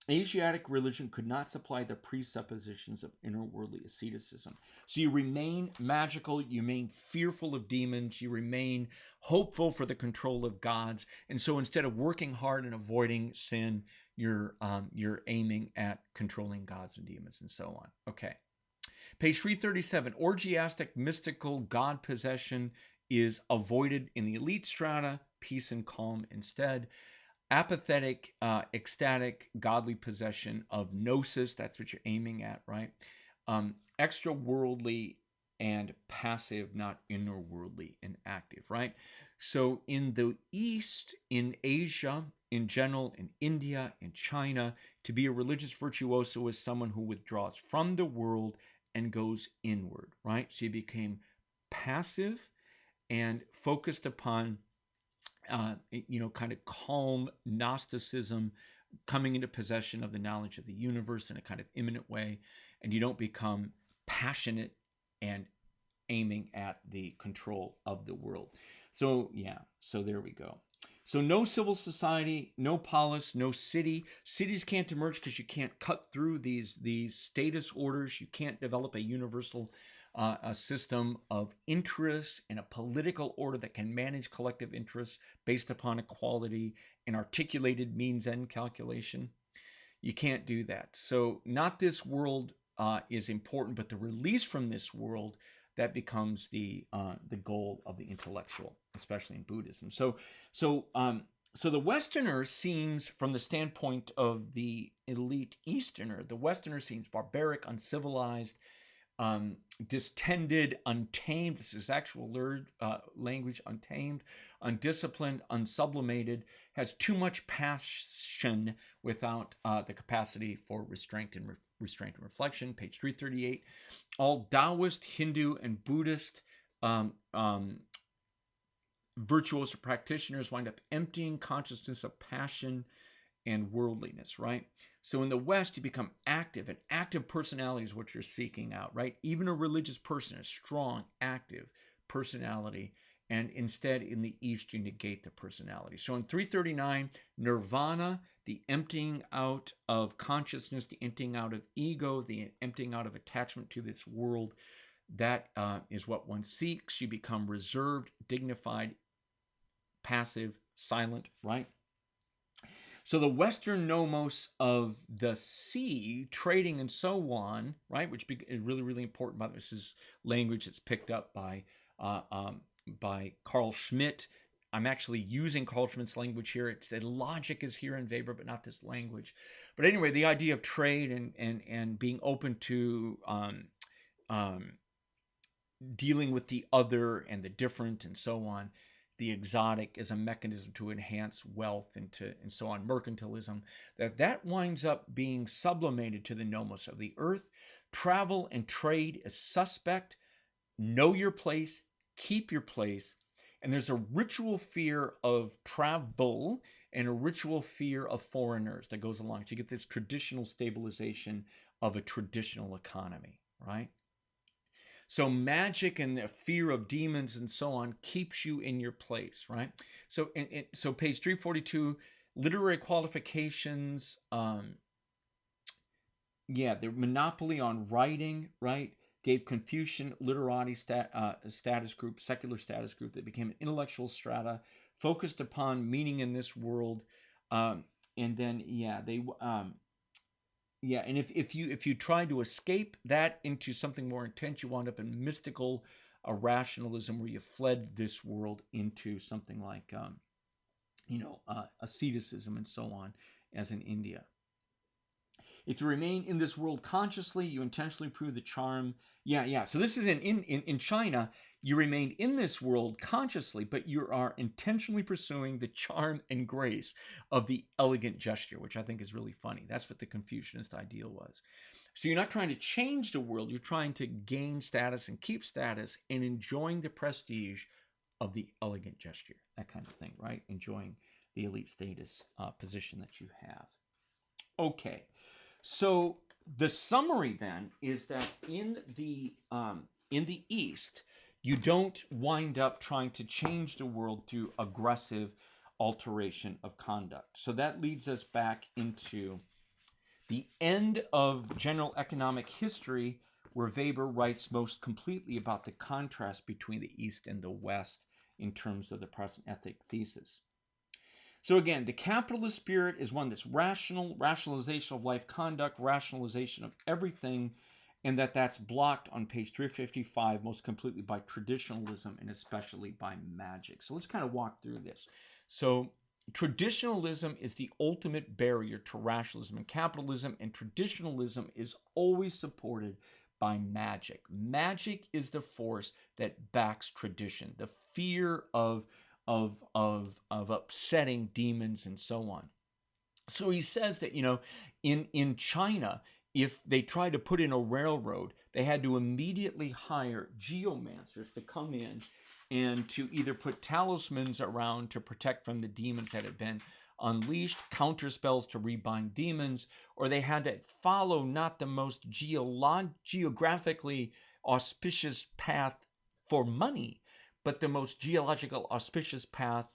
Speaker 1: Asiatic religion could not supply the presuppositions of inner-worldly asceticism. So you remain magical, you remain fearful of demons, you remain hopeful for the control of gods, and so instead of working hard and avoiding sin, you're aiming at controlling gods and demons and so on. Okay. Page 337, orgiastic mystical god possession is avoided in the elite strata, peace and calm instead. Apathetic, ecstatic, godly possession of gnosis, that's what you're aiming at, right? Extra worldly and passive, not inner worldly and active, right? So in the East, in Asia, in general, in India, in China, to be a religious virtuoso is someone who withdraws from the world and goes inward, right? So you became passive and focused upon kind of calm Gnosticism, coming into possession of the knowledge of the universe in a kind of imminent way, and you don't become passionate and aiming at the control of the world. So there we go. So no civil society, no polis, no city. Cities can't emerge because you can't cut through these status orders. You can't develop a universal a system of interests and a political order that can manage collective interests based upon equality and articulated means-end calculation. You can't do that. So not this world is important, but the release from this world, that becomes the goal of the intellectual, especially in Buddhism. So the Westerner seems, from the standpoint of the elite Easterner, the Westerner seems barbaric, uncivilized, distended, untamed. This is actual language, untamed, undisciplined, unsublimated, has too much passion without the capacity for restraint and reflection. Page 338. All Taoist, Hindu, and Buddhist virtuoso practitioners wind up emptying consciousness of passion and worldliness, right? So in the West, you become active. An active personality is what you're seeking out, right? Even a religious person, a strong, active personality. And instead, in the East, you negate the personality. So in 339, nirvana, the emptying out of consciousness, the emptying out of ego, the emptying out of attachment to this world, that is what one seeks. You become reserved, dignified, passive, silent, right? So the Western nomos of the sea, trading and so on, right, which is really, really important. But this is language that's picked up by Carl Schmitt. I'm actually using Carl Schmitt's language here. It's the logic is here in Weber, but not this language. But anyway, the idea of trade and being open to dealing with the other and the different and so on the exotic as a mechanism to enhance wealth and so on, mercantilism, that winds up being sublimated to the nomos of the earth. Travel and trade is suspect. Know your place, keep your place. And there's a ritual fear of travel and a ritual fear of foreigners that goes along. So you get this traditional stabilization of a traditional economy, right? So magic and the fear of demons and so on keeps you in your place, right? So, so page 342, literary qualifications. The monopoly on writing, right? Gave Confucian literati status group, secular status group that became an intellectual strata, focused upon meaning in this world, and then and if you try to escape that into something more intense, you wound up in mystical rationalism, where you fled this world into something like asceticism and so on, as in India. If you remain in this world consciously, you intentionally prove the charm. So this is in China. You remain in this world consciously, but you are intentionally pursuing the charm and grace of the elegant gesture, which I think is really funny. That's what the Confucianist ideal was. So you're not trying to change the world. You're trying to gain status and keep status and enjoying the prestige of the elegant gesture. That kind of thing, right? Enjoying the elite status position that you have. Okay. So the summary then is that in the East, you don't wind up trying to change the world through aggressive alteration of conduct. So that leads us back into the end of general economic history, where Weber writes most completely about the contrast between the East and the West in terms of the Protestant ethic thesis. So again, the capitalist spirit is one that's rational, rationalization of life conduct, rationalization of everything, and that's blocked on page 355 most completely by traditionalism and especially by magic. So let's kind of walk through this. So traditionalism is the ultimate barrier to rationalism and capitalism, and traditionalism is always supported by magic. Magic is the force that backs tradition. The fear of upsetting demons and so on. So he says that, in China, if they tried to put in a railroad, they had to immediately hire geomancers to come in and to either put talismans around to protect from the demons that had been unleashed, counter spells to rebind demons, or they had to follow not the most geographically auspicious path for money, but the most geological auspicious path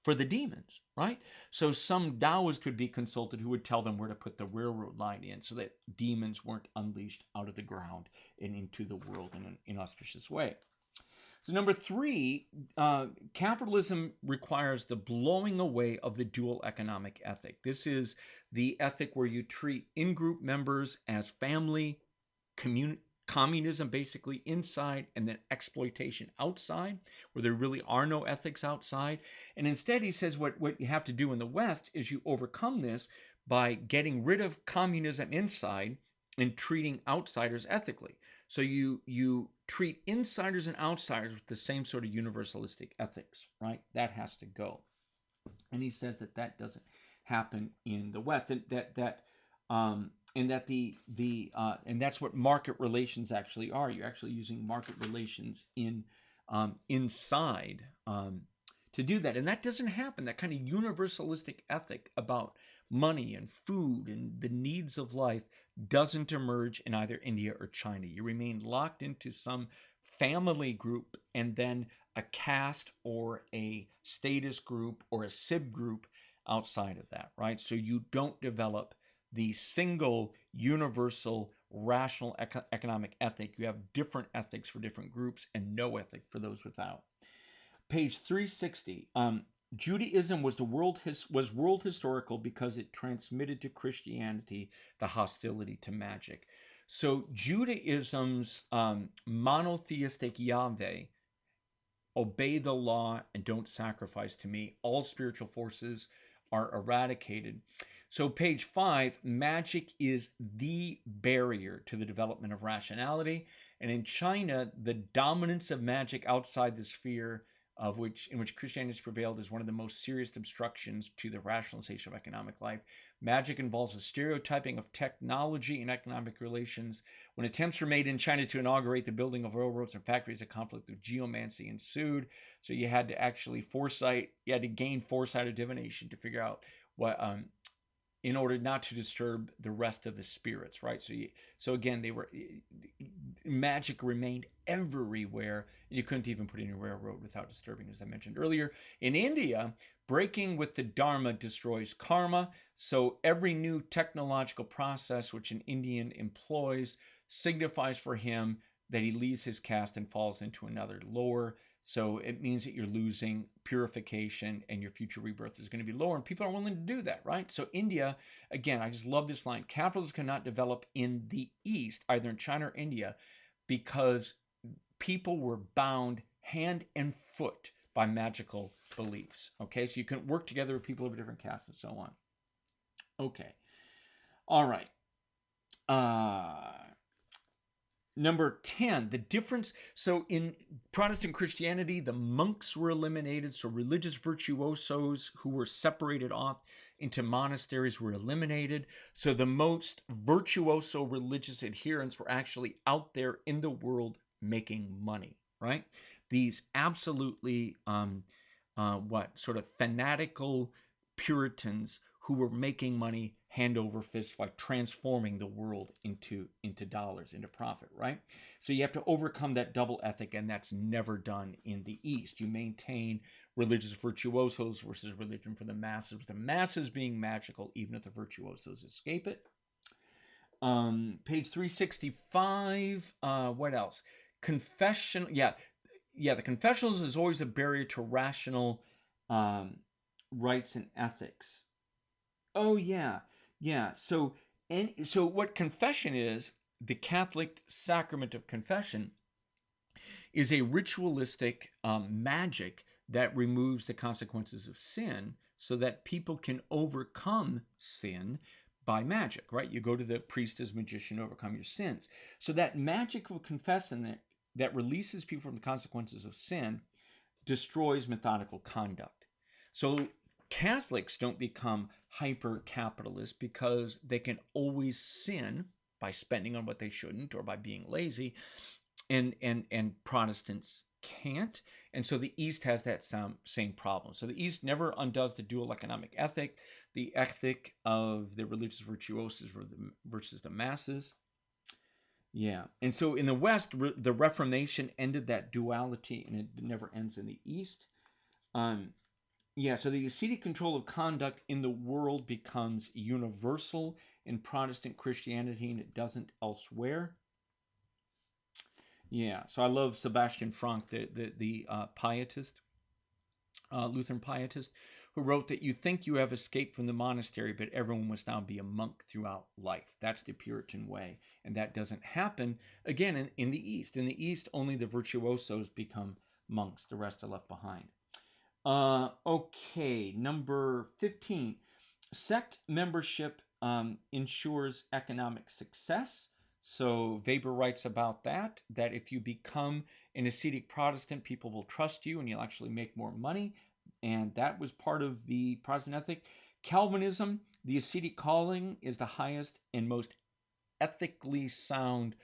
Speaker 1: for the demons, right? So some Taoists could be consulted who would tell them where to put the railroad line in so that demons weren't unleashed out of the ground and into the world in an inauspicious way. So number 3, capitalism requires the blowing away of the dual economic ethic. This is the ethic where you treat in-group members as family, communism basically inside, and then exploitation outside, where there really are no ethics outside. And instead, he says what you have to do in the West is you overcome this by getting rid of communism inside and treating outsiders ethically. So you treat insiders and outsiders with the same sort of universalistic ethics, right? That has to go. And he says that doesn't happen in the West, and and that's what market relations actually are. You're actually using market relations inside to do that, and that doesn't happen. That kind of universalistic ethic about money and food and the needs of life doesn't emerge in either India or China. You remain locked into some family group and then a caste or a status group or a SIB group outside of that, right? So you don't develop the single universal rational economic ethic. You have different ethics for different groups and no ethic for those without. Page 360. Judaism was world historical because it transmitted to Christianity the hostility to magic. So Judaism's monotheistic Yahweh, obey the law and don't sacrifice to me. All spiritual forces are eradicated. So page 5, magic is the barrier to the development of rationality. And in China, the dominance of magic outside the sphere in which Christianity has prevailed as one of the most serious obstructions to the rationalization of economic life. Magic involves the stereotyping of technology and economic relations. When attempts were made in China to inaugurate the building of railroads and factories, a conflict of geomancy ensued. So you had to actually gain foresight or divination to figure out what, in order not to disturb the rest of the spirits, right? So again, magic remained everywhere. You couldn't even put in a railroad without disturbing, as I mentioned earlier. In India, breaking with the Dharma destroys karma. So every new technological process which an Indian employs signifies for him that he leaves his caste and falls into another lower. So it means that you're losing purification and your future rebirth is going to be lower. And people are willing to do that, right? So India, again, I just love this line. Capitalism cannot develop in the East, either in China or India, because people were bound hand and foot by magical beliefs. Okay, so you can work together with people of different castes and so on. Okay. All right. Number 10, the difference. So in Protestant Christianity, the monks were eliminated. So religious virtuosos who were separated off into monasteries were eliminated. So the most virtuoso religious adherents were actually out there in the world making money, right? These absolutely, sort of fanatical Puritans who were making money hand over fist, like transforming the world into dollars, into profit, right? So you have to overcome that double ethic, and that's never done in the East. You maintain religious virtuosos versus religion for the masses, with the masses being magical, even if the virtuosos escape it. Page 365. What else? Confession. Yeah, the confessionals is always a barrier to rational rights and ethics. Oh yeah. So what confession is, the Catholic sacrament of confession, is a ritualistic magic that removes the consequences of sin so that people can overcome sin by magic, right? You go to the priest as magician to overcome your sins. So that magical confession that releases people from the consequences of sin destroys methodical conduct. So Catholics don't become hyper-capitalist because they can always sin by spending on what they shouldn't or by being lazy, and Protestants can't. And so the East has that same problem. So the East never undoes the dual economic ethic, the ethic of the religious virtuosos versus the masses. Yeah. And so in the West, the Reformation ended that duality, and it never ends in the East. So the ascetic control of conduct in the world becomes universal in Protestant Christianity, and it doesn't elsewhere. Yeah, so I love Sebastian Frank, the pietist, Lutheran pietist, who wrote that you think you have escaped from the monastery, but everyone must now be a monk throughout life. That's the Puritan way, and that doesn't happen, again, in the East. In the East, only the virtuosos become monks. The rest are left behind. Okay, number 15. Sect membership ensures economic success. So Weber writes about that if you become an ascetic Protestant, people will trust you and you'll actually make more money. And that was part of the Protestant ethic. Calvinism, the ascetic calling is the highest and most ethically sound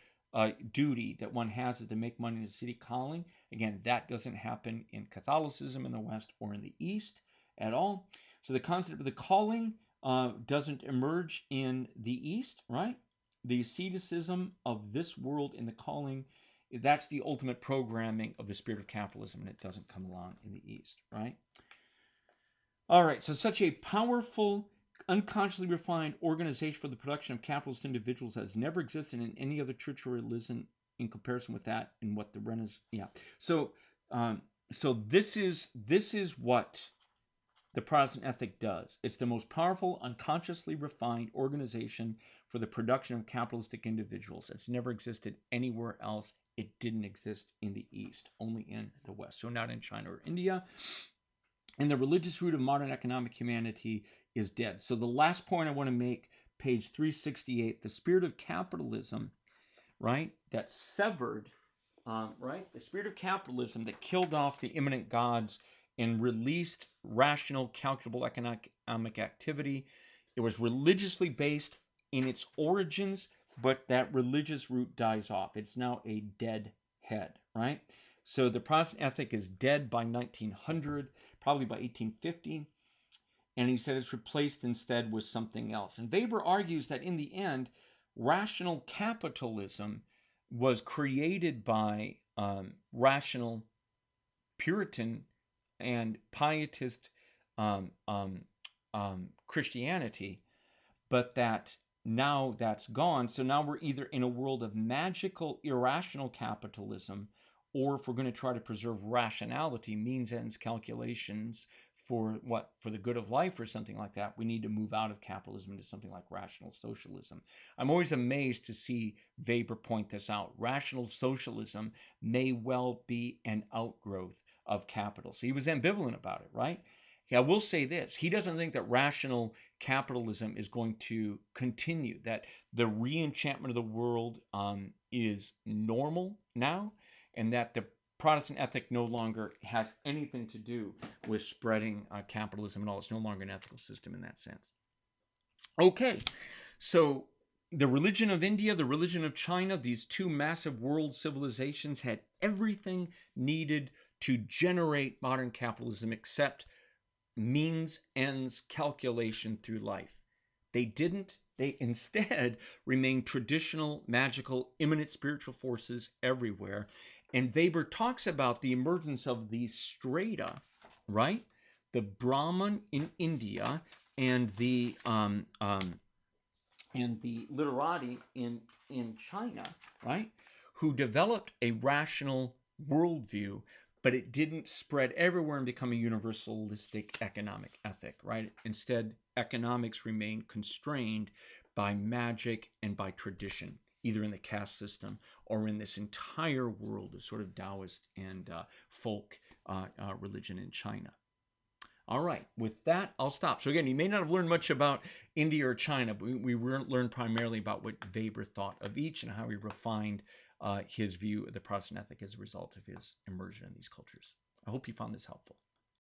Speaker 1: duty that one has, is to make money in the ascetic calling. Again, that doesn't happen in Catholicism in the West or in the East at all. So the concept of the calling doesn't emerge in the East, right? The asceticism of this world in the calling, that's the ultimate programming of the spirit of capitalism, and it doesn't come along in the East, right? All right, so such a powerful, unconsciously refined organization for the production of capitalist individuals has never existed in any other church or religion in comparison with that and what the Renaissance. Yeah. So this is what the Protestant ethic does. It's the most powerful, unconsciously refined organization for the production of capitalistic individuals. It's never existed anywhere else. It didn't exist in the East, only in the West. So not in China or India. And the religious root of modern economic humanity is dead. So the last point I want to make, page 368, the spirit of capitalism, right, that severed right? The spirit of capitalism that killed off the immanent gods and released rational, calculable economic activity. It was religiously based in its origins, but that religious root dies off. It's now a dead head, right? So the Protestant ethic is dead by 1900, probably by 1850. And he said it's replaced instead with something else. And Weber argues that in the end, rational capitalism was created by rational Puritan and pietist um, um, Christianity, but that now that's gone. So now we're either in a world of magical, irrational capitalism, or if we're going to try to preserve rationality, means, ends, calculations for the good of life or something like that, we need to move out of capitalism into something like rational socialism. I'm always amazed to see Weber point this out. Rational socialism may well be an outgrowth of capital. So he was ambivalent about it, right? I will say this. He doesn't think that rational capitalism is going to continue, that the re-enchantment of the world is normal now, and that the Protestant ethic no longer has anything to do with spreading capitalism at all. It's no longer an ethical system in that sense. Okay, so the religion of India, the religion of China, these two massive world civilizations had everything needed to generate modern capitalism except means, ends, calculation through life. They didn't. They instead remained traditional, magical, immanent spiritual forces everywhere. And Weber talks about the emergence of these strata, right? The Brahman in India and the literati in China, right? Who developed a rational worldview, but it didn't spread everywhere and become a universalistic economic ethic, right? Instead, economics remained constrained by magic and by tradition, either in the caste system or in this entire world of sort of Taoist and folk religion in China. All right, with that, I'll stop. So again, you may not have learned much about India or China, but we learned primarily about what Weber thought of each and how he refined his view of the Protestant ethic as a result of his immersion in these cultures. I hope you found this helpful.